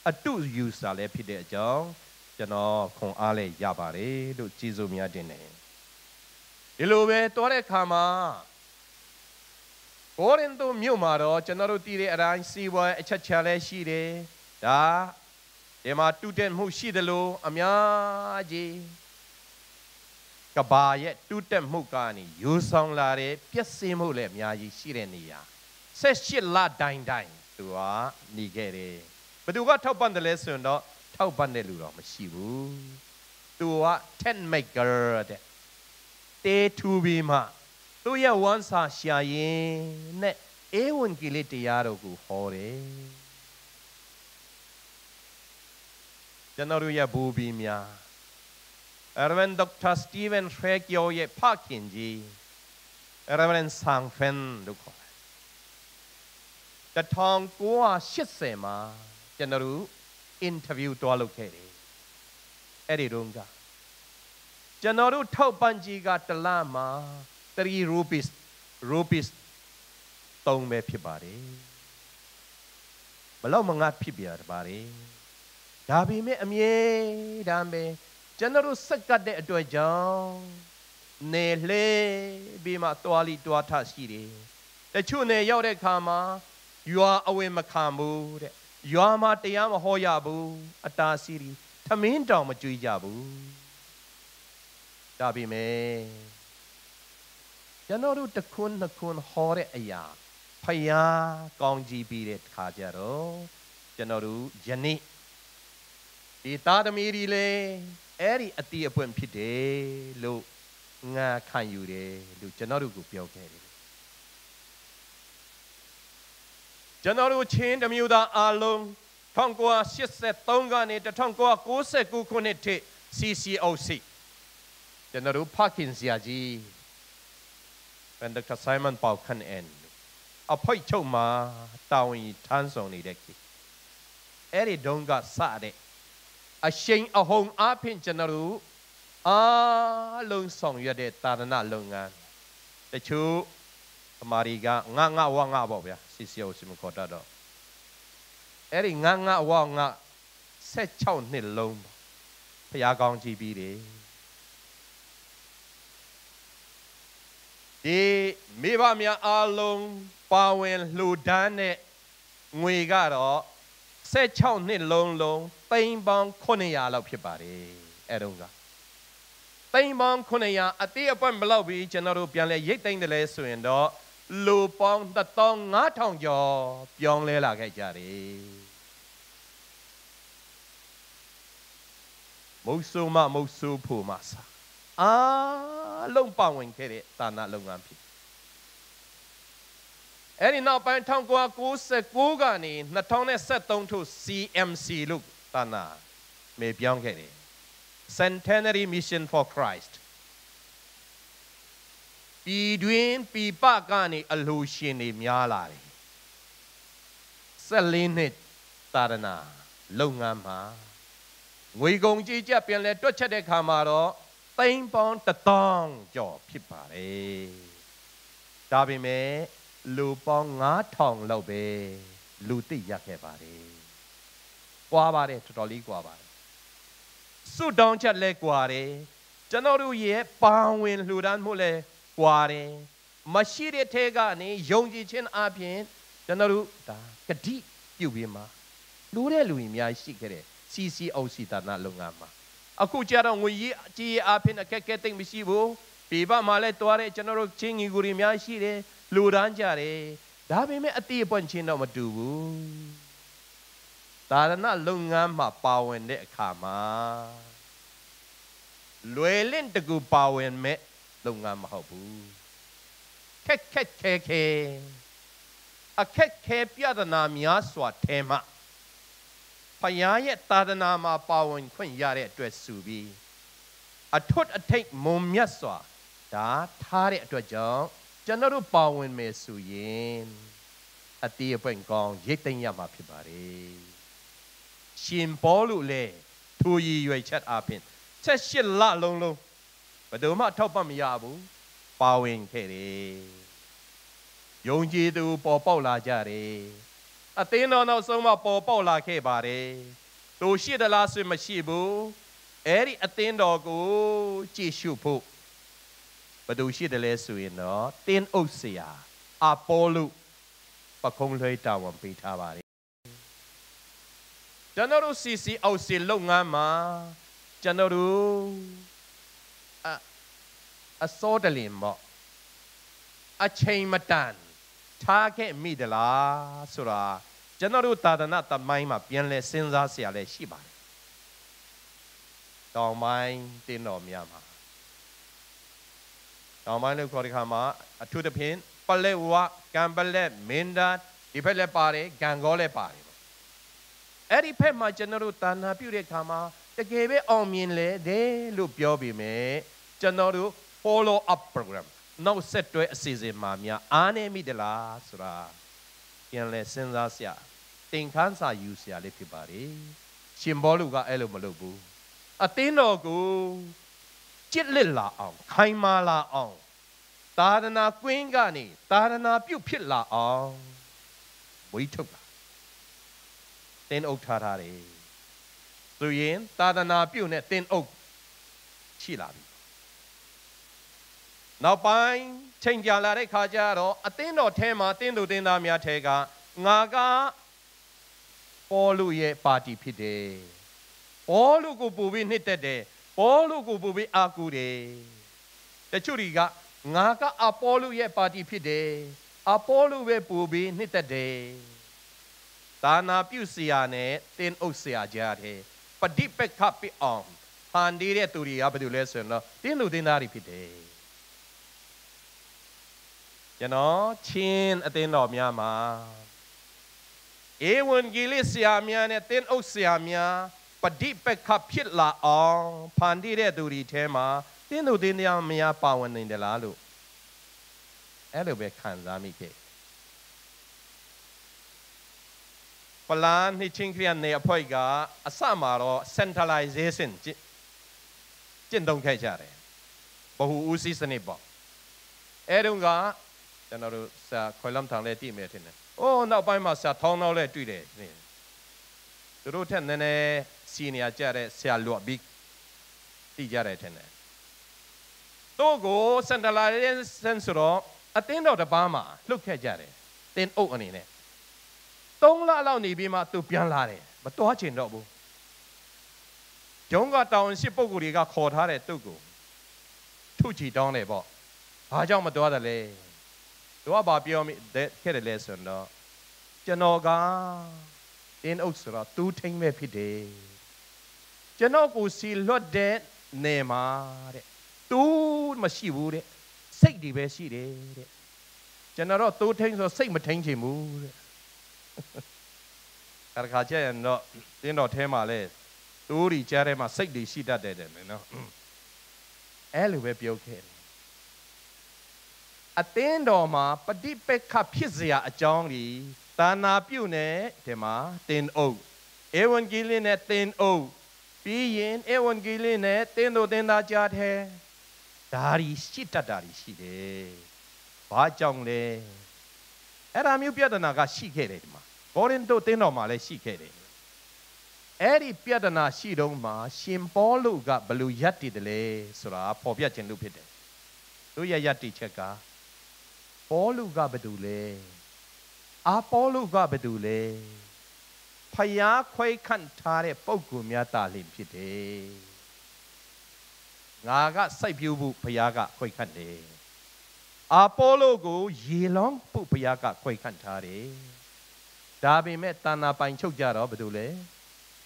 အတုယူစာလည်းဖြစ်တဲ့အကြောင်းကျွန်တော်ခွန်အားလည်းရပါတယ်လို့ကျေးဇူးများတင်တယ်ဒီလိုပဲတွားတဲ့အခါမှာကောရိန္သုမြို့မှာတော့ကျွန်တော်တို့တည်တဲ့အတိုင်းစီးပွားအချက်ချလည်းရှိတယ်ဒါဒီမှာတူတက်မှုရှိတယ်လို့အများကြီးကဘာရဲ့တူတက်မှုကနေယူဆောင်လာတဲ့ပျက်စီးမှုလည်းအများကြီးရှိတဲ့နေရာ18လတိုင်သူကနေခဲ့တယ်ဘယ်သူကထောက်ပံ့တယ်လဲဆိုရင်တော့ထောက်ပံ့တဲ့လူတော့မရှိဘူးသူက tent maker တဲ့တေးထူပြီးမှသူရဲ့ဝန်စာရှာရင်နဲ့ဧဝံဂေလိတရားတော်ကိုဟောတယ်ကျွန်တော်ရဲ့ဘူဘီများReverend Dr. Stephen Frekyo ရဲ့ဖခင်ကြီး Reverend Sang Fen လို့ခေါ်တယ်1980မှာကျွန်တော်တို့ interview တွားလုပ်ခဲ့တယ်အဲ့ဒီတုန်းကကျွန်တော်တို့ထောက်ပံ့ကြီးကတစ်လမှာ3 rupees 3ပဲဖြစ်ပါတယ်ဘလောက်မငတ်ဖြစ်ပြရပါတယ်ဒါပေမဲ့အမြဲတမ်းပဲကျွန်တော်တို့စက်ကတ်တဲ့အတွက်ကြောင့်နေလေပြီးမှတွားလီတွားထရှိတယ်တချို့နေရောက်တဲ့ခါမှာရွာအဝင်မခံဘူးတဲ့ရွာမှာတရားမဟောရဘူးအတားစီး ထမင်းတောင်မကြွေးကြဘူးဒါပေမဲ့ကျွန်တော်တို့တစ်ခွန်းနှစ်ခွန်းဟောတဲ့အရာဖယားကောင်းကြီးပြီးတဲ့ခါကျတော့ကျွန်တော်တို့ယနေ့ဒီသားသမီးတွေလည်းအဲ့ဒီအတိအပွင့်ဖြစ်တယ်လို့ငါခံယူတယ်လို့ကျွန်တော်တို့ကိုပြောခဲ့တယ်ကျွန်တော်တို့ချင်းတမျိုးသားအားလုံး1983ကနေ1999ခုနှစ်ထိ CCOC ကျွန်တော်တို့ဖခင်ဆရာကြီးBen Dr. Simon Paul Khan En အဖိုက်ချုပ်မှာတာဝန်ထမ်းဆောင်နေတဲ့ခေတ်အဲ့ဒီတုန်းကစတဲ့အရှိန်အဟုန်အဖင်ကျွန်တော်တို့အားလုံးဆောင်ရွက်တဲ့တာသနာလုပ်ငန်းတချို့အမာရီကငါဝငါပေါ့ဗျာ CCOC မခေါ်တော့အဲ့ဒီငါဝငါ16နှစ်လုံးဖျားကောင်းကြည့်ပြီးတယ်ဒီမိဘများအားလုံးပါဝင်လှူဒန်းတဲ့ငွေကတော့16နှစ်လုံးသိန်းပေါင်း900လောက်ဖြစ်ပါတယ်အဲ့တုန်းကသိန်းပေါင်း900အတိအပွင့်ဘလောက်ပြီးကျွန်တော်တို့ပြန်လဲရိတ်သိမ်းတယ်လဲဆိုရင်တော့လူပေါင်း15000ကျော်ပြောင်းလဲလာခဲ့ကြတယ်မုတ်ဆိုးဖို့မဆာအားလုံးပါဝင်ခဲ့တဲ့သာနာလုပ်ငန်းဖြစ်အဲ့ဒီနောက်ပိုင်း1999ကနေ2023ထို့ CMC လို့သာနာမေပြောင်းခဲ့တယ် Centenary Mission for Christ ပြည်တွင်ပြည်ပကနေအလှူရှင်တွေများလာတယ်14နှစ်သာသနာလုပ်ငန်းမှာငွေကုန်ကြီးကြပြန်လဲတွက်ချက်တဲ့ခါမှာတော့သိန်းပေါင်း1000ကျော်ဖြစ်ပါတယ်ဒါပေမဲ့လူပေါင်း9000လောက်ပဲလူသိရခဲ့ပါတယ်ကွာပါတယ်တော်တော်လေးကွာပါတယ်စွတ်တောင်းချက်လဲကွာတယ်ကျွန်တော်တို့ရဲ့ပါဝင်လှူဒန်းမှုလဲကွာတယ်မရှိတဲ့ထဲကနေယုံကြည်ခြင်းအပြင်ကျွန်တော်တို့ဒါဂတိပြုပြီးမှလူတဲ့လူကြီးများရှိခဲ့တဲ့ CCOC တာနာလုပ်ငန်းမှာအခုကြတော့ငွေကြီးအပြင်အခက်အခဲသိမ့်မရှိဘူးပြည်ပမှာလဲတွားတဲ့ကျွန်တော်တို့ချင်းငီကူတွေများရှိတယ်လူဒန်းကြတယ်ဒါပေမဲ့အတိအပွင့်ချင်းတော့မတူဘူးသာသနာလုပ်ငန်းမှာပါဝင်တဲ့အခါမှာလွယ်လင့်တကူပါဝင်မဲ့လုပ်ငန်းမဟုတ်ဘူးခက်ခဲအခက်ခဲပြဿနာများစွာထဲမှာဖယားရဲ့သာသနာမှာပါဝင်ခွင့်ရတဲ့အတွက်ဆိုပြီးအထွတ်အထိပ်မုံမြတ်စွာဒါထားတဲ့အတွက်ကြောင့်ကျွန်တော်တို့ပါဝင်မယ်ဆိုရင်အတိအပွင့်ကောင်းရိတ်သိမ်းရမှာဖြစ်ပါတယ်ရှင်ပေါလုလည်းထိုရည်ရွယ်ချက်အပြင်78လလုံးဘယ်သူမှထောက်ပံ့မရဘူးပါဝင်ခဲ့တယ်ယုံကြည်သူပေါ်ပေါက်လာကြတယ်အသင်းတော်နောက်ဆုံးမှပေါ်ပေါက်လာခဲ့ပါတယ်တို့ရှိသလားဆိုမရှိဘူးအဲ့ဒီအသင်းတော်ကိုကြည့်ရှုဖို့ဘယ်သူရှိတယ်လဲဆိုရင်တော့တင်းအုပ်ဆရာအပေါလုပခုံးလွှဲတာဝန်ပေးထားပါတယ်ကျွန်တော်တို့ CCOC လုပ်ငန်းမှာကျွန်တော်တို့အစောတလင်ပေါ့အချိန်မတန်ထားခဲ့မိသလားဆိုတာကျွန်တော်တို့သာသနာတမိုင်းမှာပြန်လဲစဉ်းစားเสียလဲရှိပါတယ်တောင်ပိုင်းတင်းတော်များမှာတောင်ပိုင်းလို့ခေါ်တဲ့ခါမှာအထူးသဖြင့်ပလက်ဝကံပလက်မင်းသားဒီဘက်လည်းပါတယ်ဂံကောလည်းပါတယ်အဲ့ဒီဘက်မှာကျွန်တော်တို့တာနာပြုတဲ့ခါမှာတကယ်ပဲအောင်မြင်လေတယ်လို့ပြောပြီးမြဲကျွန်တော်တို့ follow up program နောက်ဆက်တွဲအစီအစဉ်မှာများအားနေမိသလားဆိုတာပြန်လဲစဉ်းစားစရာသင်ခန်းစာယူစရာလေးဖြစ်ပါတယ်ရှင်ဘောလူကအဲ့လိုမလုပ်ဘူးအသင်းတော်ကိုကြစ်လက်လာအောင်ခိုင်မာလာအောင်သာသနာကွင်းကနေသာသနာပြုဖြစ်လာအောင်ဝိထုတ်တာတင်းအုပ်ထားတယ်ဆိုရင်သာသနာပြုနဲ့တင်းအုပ်ရှိလာပြီနောက်ပိုင်းချိန်ကြာလာတဲ့ခါကျတော့အသင်းတော်ထဲမှာတင်းသူတင်းသားများထဲကငါကပေါလုရဲ့ပါတီဖြစ်တယ် ဘောလို့ကိုပူပြီးနှစ်သက်တယ်ဘောလို့ကိုပူပြီးအာကူတယ်တချို့တွေကငါကအပေါလုရဲ့ပါတီဖြစ်တယ်အပေါလုပဲပူပြီးနှစ်သက်တယ်ဒါနာပြုဆရာနဲ့တင်းအုပ်ဆရာကြားတယ်ပဋိပက္ခပြအောင်ဖန်တီးတဲ့သူတွေကဘာလို့လဲဆိုရင်တော့တင်းလူတင်းသားတွေဖြစ်တယ်ကျွန်တော်ချင်းအတင်းတော်များမှာဧဝံဂေလိဆရာများနဲ့တင်းအုပ်ဆရာများပဋိပက္ခဖြစ်လာအောင်ဖန်တီးတဲ့သူတွေထဲမှာတင်းလူတင်းသားများပါဝင်နေတယ်လားလို့အဲ့လိုပဲခံစားမိခဲ့ပလန်နှစ်ချင်းခရစ်နေအဖွဲ့ကအစမှာတော့ centralization ကျင့်သုံးခဲ့ကြတယ်ဘဟုဦးစီးစနစ်ပေါ့အဲ့တုန်းကကျွန်တော်တို့စာခွဲလမ်းထောင်လဲတည်မယ်ထင်တယ်။အိုးနောက်ပိုင်းမှာစာထောင်းနောက်လဲတွေ့တယ်။သူတို့ထက်နည်းနည်းစီနီယာကြတဲ့ဆရာလွတ်ပြီးတည်ကြတယ်ထင်တယ်။တို့ကို centralization ဆိုတော့အတင်းတော်တစ်ပါးမှာလှုပ်ခဲ့ကြတယ်။တင်းအုပ်အနေနဲ့3 လလောက်နေပြီးမှသူပြန်လာတယ်။မတော်ချင်တော့ဘူး။ဂျုံကတောင်ရှိပုဂ္ဂိုလ်တွေကခေါ်ထားတဲ့သူ့ကိုထုချီတောင်းတယ်ပေါ့။ဘာကြောင့်မတော်တယ်လဲ။တို့ကဘာပြောမိခဲ့တယ်လဲဆိုတော့ကျွန်တော်ကတင်းအုပ်ဆိုတော့သူ့ထိန်မဲ့ဖြစ်တယ်ကျွန်တော်ကိုစီလွတ်တဲ့နေမှာတဲ့သူမရှိဘူးတဲ့စိတ်တွေပဲရှိတယ်တဲ့ကျွန်တော်တော့သူ့ထိန်ဆိုစိတ်မထိန်ချင်ဘူးတဲ့ခါကြရင်တော့တင်းတော်ထဲမှာလဲသူ့ဒီကြားထဲမှာစိတ်တွေရှိတတ်တယ်တဲ့နော်အဲ့လိုပဲပြောခဲ့တယ်အတင်းတော်မှာပဋိပက္ခဖြစ်เสียအကြောင်းကြီးသာနာပြုနဲ့ဒီမှာတင်းအုပ်ဧဝံဂေလိနဲ့တင်းအုပ်ပြီးရင်ဧဝံဂေလိနဲ့တင်းတို့တင်းသားကြားထဲဒါရီရှိတတ်တာရှိတယ်။ဘာကြောင့်လဲအဲ့ဒါမျိုးပြဿနာကရှိခဲ့တယ်ဒီမှာဘောရင်တို့တင်းတော်မှာလည်းရှိခဲ့တယ်အဲ့ဒီပြဿနာရှိတုန်းမှာရှင်ပေါလုကဘလို့ယက်တည်တယ်လဲဆိုတာပေါ်ပြခြင်းလို့ဖြစ်တယ်သူရဲ့ယက်တည်ချက်ကပေါလုကဘာတူလဲအာပေါလုကဘာတူလဲဖျားခွဲခန့်ထားတဲ့ပုဂ္ဂိုလ်များတာလင်ဖြစ်တယ်ငါကစိုက်ပျိုးဖို့ဖျားကခွဲခန့်တယ်အာပေါလုကိုရေလောင်းဖို့ဖျားကခွဲခန့်ထားတယ်ဒါပေမဲ့တာနာပိုင်ချုပ်ကြတော့ဘာတူလဲ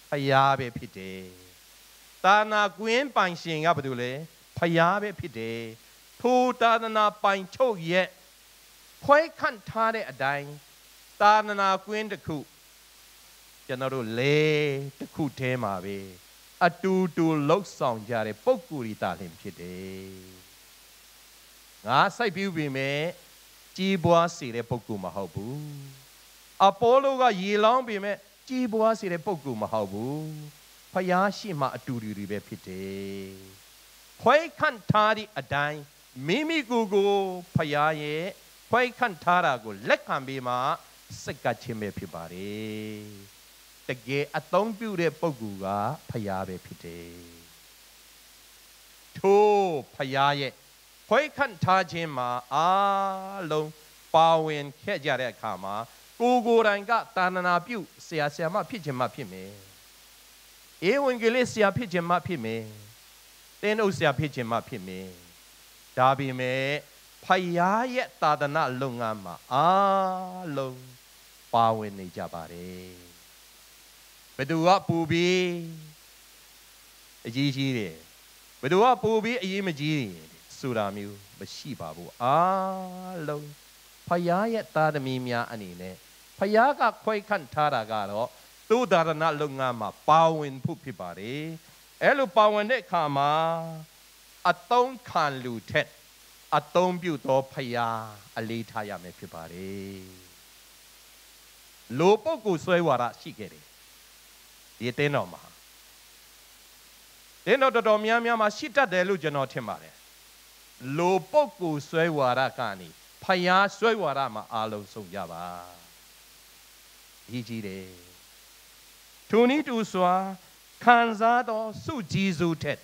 ဖျားပဲဖြစ်တယ်တာနာကွင်းပိုင်ရှင်ကဘာတူလဲဖျားပဲဖြစ်တယ်ထိုတာနာပိုင်ချုပ်ရဲ့ခွဲခန့်ထားတဲ့အတိုင်းတာနာကွင်းတစ်ခုကျွန်တော်တို့လေတစ်ခုထဲမှာပဲအတူတူလှုပ်ဆောင်ကြတဲ့ပုံကိုယ်ရီတာလင်ဖြစ်တယ်ငါစိုက်ပြူပြီမဲ့ကြီးပွားစေတဲ့ပုံကိုမဟုတ်ဘူးအပေါလိုကရေလောင်းပြီမဲ့ကြီးပွားစေတဲ့ပုံကိုမဟုတ်ဘူးဖျားရှိမှအတူတူတွေပဲဖြစ်တယ်ခွဲခန့်ထားတဲ့အတိုင်းမိမိကိုယ်ကိုဖျားရဲ့ခွဲခန့်ထားတာကိုလက်ခံပြီးမှစိတ်ကချင်းပဲဖြစ်ပါတယ်တကယ်အသုံးပြုတဲ့ပုဂ္ဂိုလ်ကဖျားပဲဖြစ်တယ်ထို့ဖျားရဲ့ခွဲခန့်ထားခြင်းမှာအားလုံးပါဝင်ခဲ့ကြတဲ့အခါမှာကိုယ်တိုင်ကတာနာပြုဆရာဆရာမဖြစ်ခြင်းမှဖြစ်မယ်ဧဝံဂေလိဆရာဖြစ်ခြင်းမှဖြစ်မယ်တင်းအုပ်ဆရာဖြစ်ခြင်းမှဖြစ်မယ်ဒါပေမဲ့ဖယားရဲ့သာသနာလုပ်ငန်းမှာအားလုံးပါဝင်နေကြပါတယ်ဘယ်သူကပူပြီးအကြီးကြီးတယ်ဘယ်သူကပူပြီးအရေးမကြီးတယ်ဆိုတာမျိုးမရှိပါဘူးအားလုံးဖယားရဲ့သားသမီးများအနေနဲ့ဖယားကခွဲခန့်ထားတာကတော့သူ့သာသနာလုပ်ငန်းမှာပါဝင်ဖို့ဖြစ်ပါတယ်အဲ့လိုပါဝင်တဲ့အခါမှာအသုံးခံလူထက်အသုံးပြုသောဖယားအလေးထားရမယ်ဖြစ်ပါတယ်လူပုဂ္ဂိုလ်ဆွဲဝါဒရှိခဲ့တယ်ဒီတင်းတော်မှာတင်းတော်တော်များများမှာရှိတတ်တယ်လို့ကျွန်တော်ထင်ပါတယ်လူပုဂ္ဂိုလ်ဆွဲဝါဒကနေဖယားဆွဲဝါဒမှာအားလုံးဆုံးကြပါကြီးတယ်ထိုနည်းတူစွာခံစားသောစုကြည်စုထက်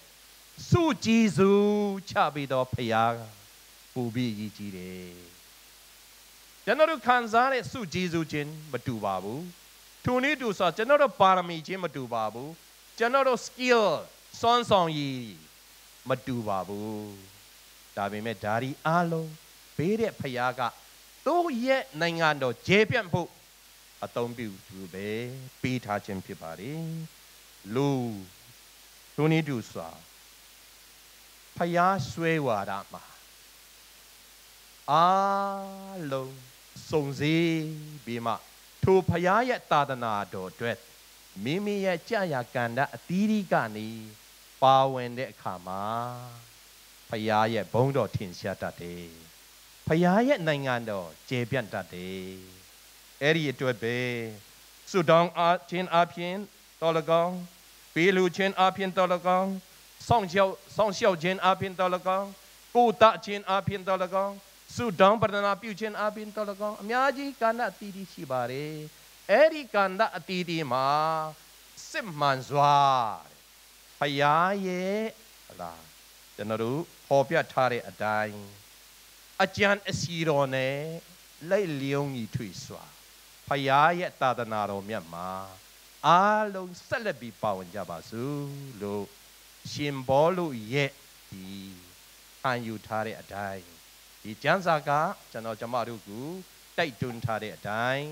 စုကြည်စုချပြီးသောဖယားပူပြီးကြီးတယ်ကျွန်တော်တို့ခံစားတဲ့စုကြည်စုချင်းမတူပါဘူးထိုနည်းတူစွာကျွန်တော်တို့ပါရမီချင်းမတူပါဘူး ကျွန်တော်တို့ skill စွမ်းဆောင်ရည်မတူပါဘူးဒါပေမဲ့ဓာရီအားလုံးဘေးတဲ့ဖခင်ကတို့ရဲ့နိုင်ငံတော်ခြေပြန့်ဖို့အသုံးပြုသူပဲပေးထားခြင်းဖြစ်ပါတယ်လူတို့နေတူစွာဖခင်ဆွဲဝါဒမှာအားလုံးစုံစည်းပြီးမှထိုဖခင်ရဲ့သာသနာတော်အတွက်မိမိရဲ့ကြာရကန္တအသီးသီးကနေပါဝင်တဲ့အခါမှာဖခင်ရဲ့ဘုန်းတော်ထင်ရှားတတ်တယ်ဖခင်ရဲ့နိုင်ငံတော်ကျေပြန့်တတ်တယ်အဲ့ဒီအတွက်ပဲဆုတောင်းအားခြင်းအပြင်တော်လကောင်းပေးလူခြင်းအပြင်တော်လကောင်းစောင့်ရှောက်ခြင်းအပြင်တော်လကောင်းကိုယ်တခြင်းအပြင်တော်လကောင်းဆုတောင်းပတနာပြုခြင်းအပြင်တော်လကောင်းအများကြီးကန္တအသီးသီးရှိပါတယ်အဲ့ဒီကန္တအသီးသီးမှာစစ်မှန်စွာဖခင်ရဲ့လားကျွန်တော်တို့ဟောပြထားတဲ့အတိုင်းအကျံအစီတော်နဲ့လိုက်လျုံကြီးထွေစွာဖခင်ရဲ့သာသနာတော်မြတ်မှာအားလုံးဆက်လက်ပြီးပါဝင်ကြပါစို့လို့ရှင်ဘောလို့ရဲ့ဒီခံယူထားတဲ့အတိုင်းဒီကျမ်းစာကကျွန်တော်ကျမတို့ကိုတိုက်တွန်းထားတဲ့အတိုင်း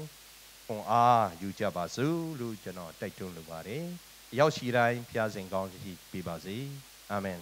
ခွန်အားယူကြပါစို့လို့ကျွန်တော်တိုက်တွန်းလိုပါတယ်ရောက်ရှိတိုင်းဖျားစင်ကောင်းရှိပေးပါစေအာမင်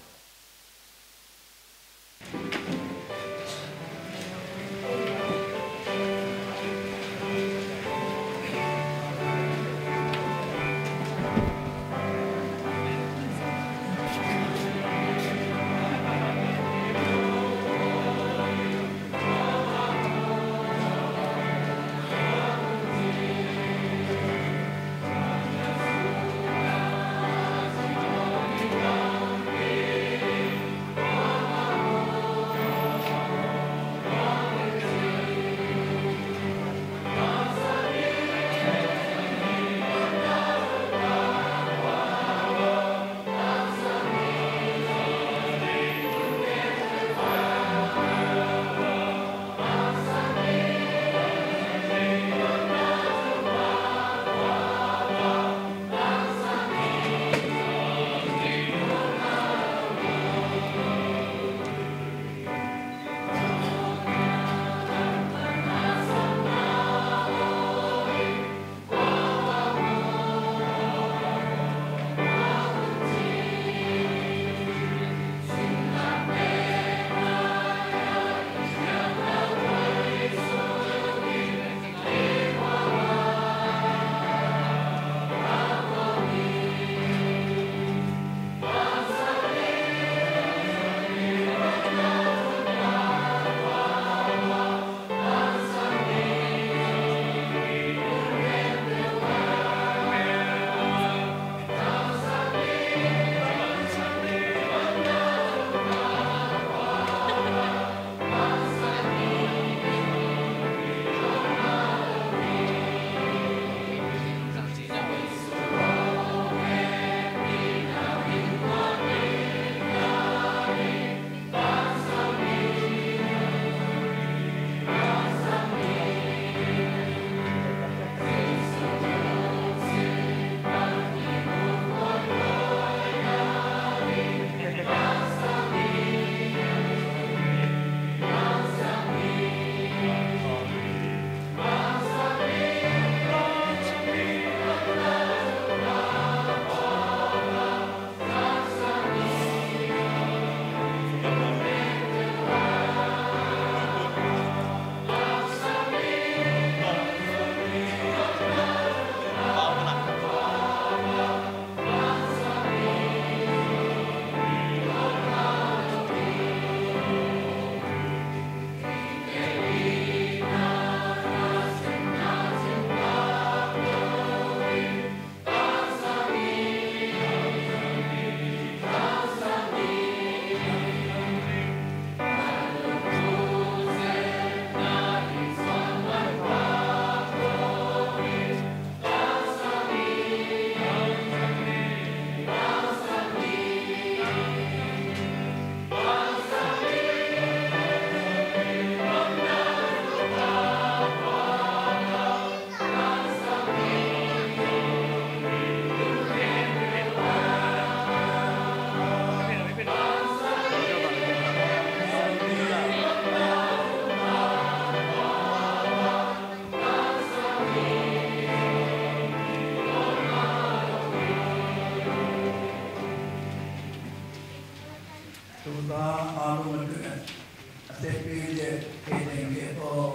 ကေတင်ကေတော့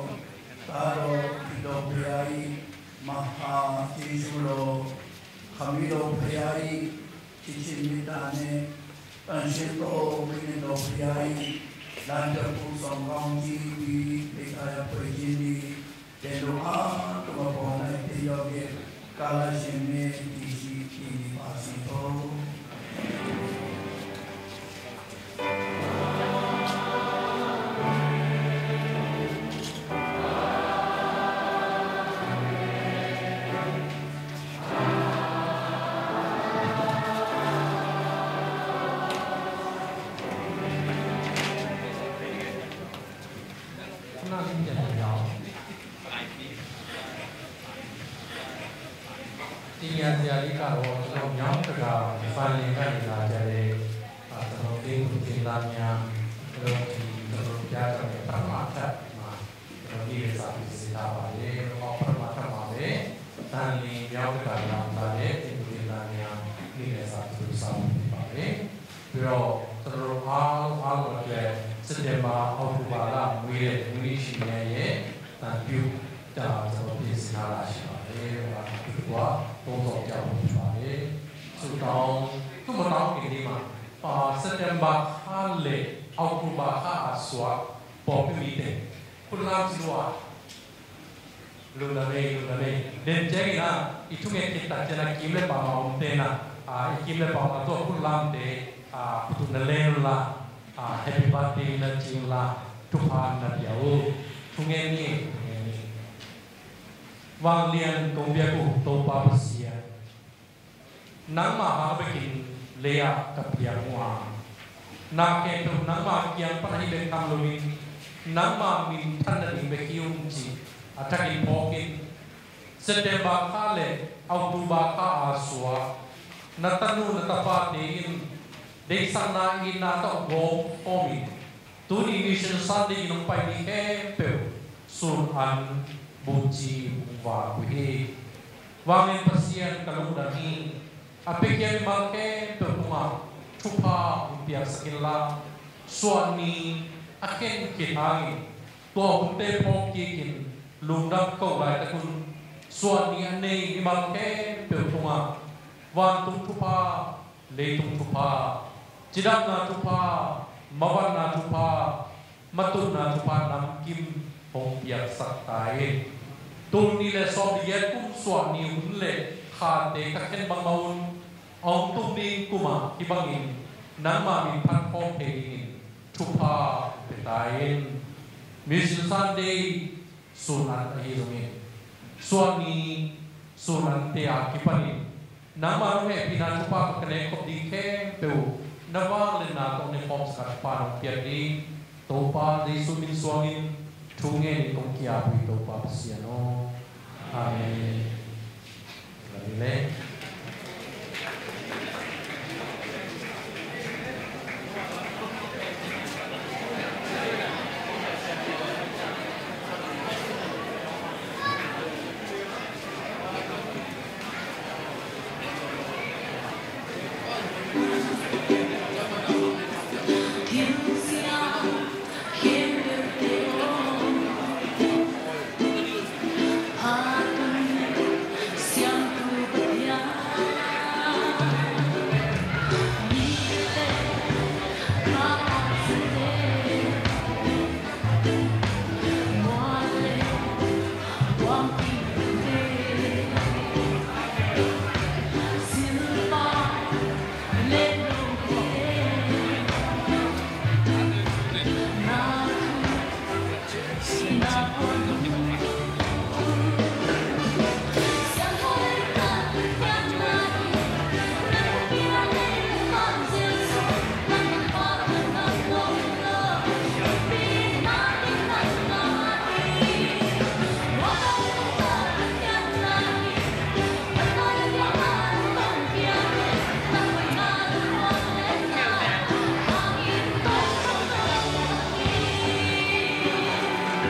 သာတော်ဒီတော်ဘုရား၏မဟာကျေးဇူးတော်ခမီတော်ဘုရား၏ချစ်ချင်းမေတ္တာနဲ့တန်ရှင်းတော်ဝိညာဉ်တော်ဘုရား၏လမ်းတော်ပူဆောင်ကောင်းကြီးပြီးဒေသရပွေခြင်းသည်တေလိုအားတမပေါ်၌တည်ရောက်ရဲ့ကာလရှင်မြတ်ဒီရှိဖြစ်နေပါစေတော်Happy birthday na jingla tuhan na diao tungen ni wang lian kong bia ku to pa sia nang ma ha bekin lea ka pia wa na ke to nang ma kiang pa hi ben tam lumin nang ma min than na ni be kium ji atakin pokin September ka le October ka aswa na tanu na tapa din Dei sana ina to go omi. Tu ni mission Sunday nung pai ni kempeu sun an buji wa kuhi. Wangin pasian kalung dani. Apikyan malke puma chupa upiak sakila. Suani aken kitangin. Tua hunte pokikin lundap ko bai takun. Suani ane imalke puma. Wan tung chupa leitung chupa. Jidak na tupa, mawan na tupa, matun na tupa nam kim hong biak saktai. Tung nile som diet kum suan ni unle khate kaken bang maun ong tung ding kuma ibangin nang ma min pan hong pegin tupa petain. Mission Sunday sunan ahirungin. Suan ni sunan te akipanin. Nang ma he pina tupa kakane kop di ke peu. Nawang le na tong ne pom sa pa ng piadi to pa de sumin suangin tungen ni kong kia pu to pa siano amen le Not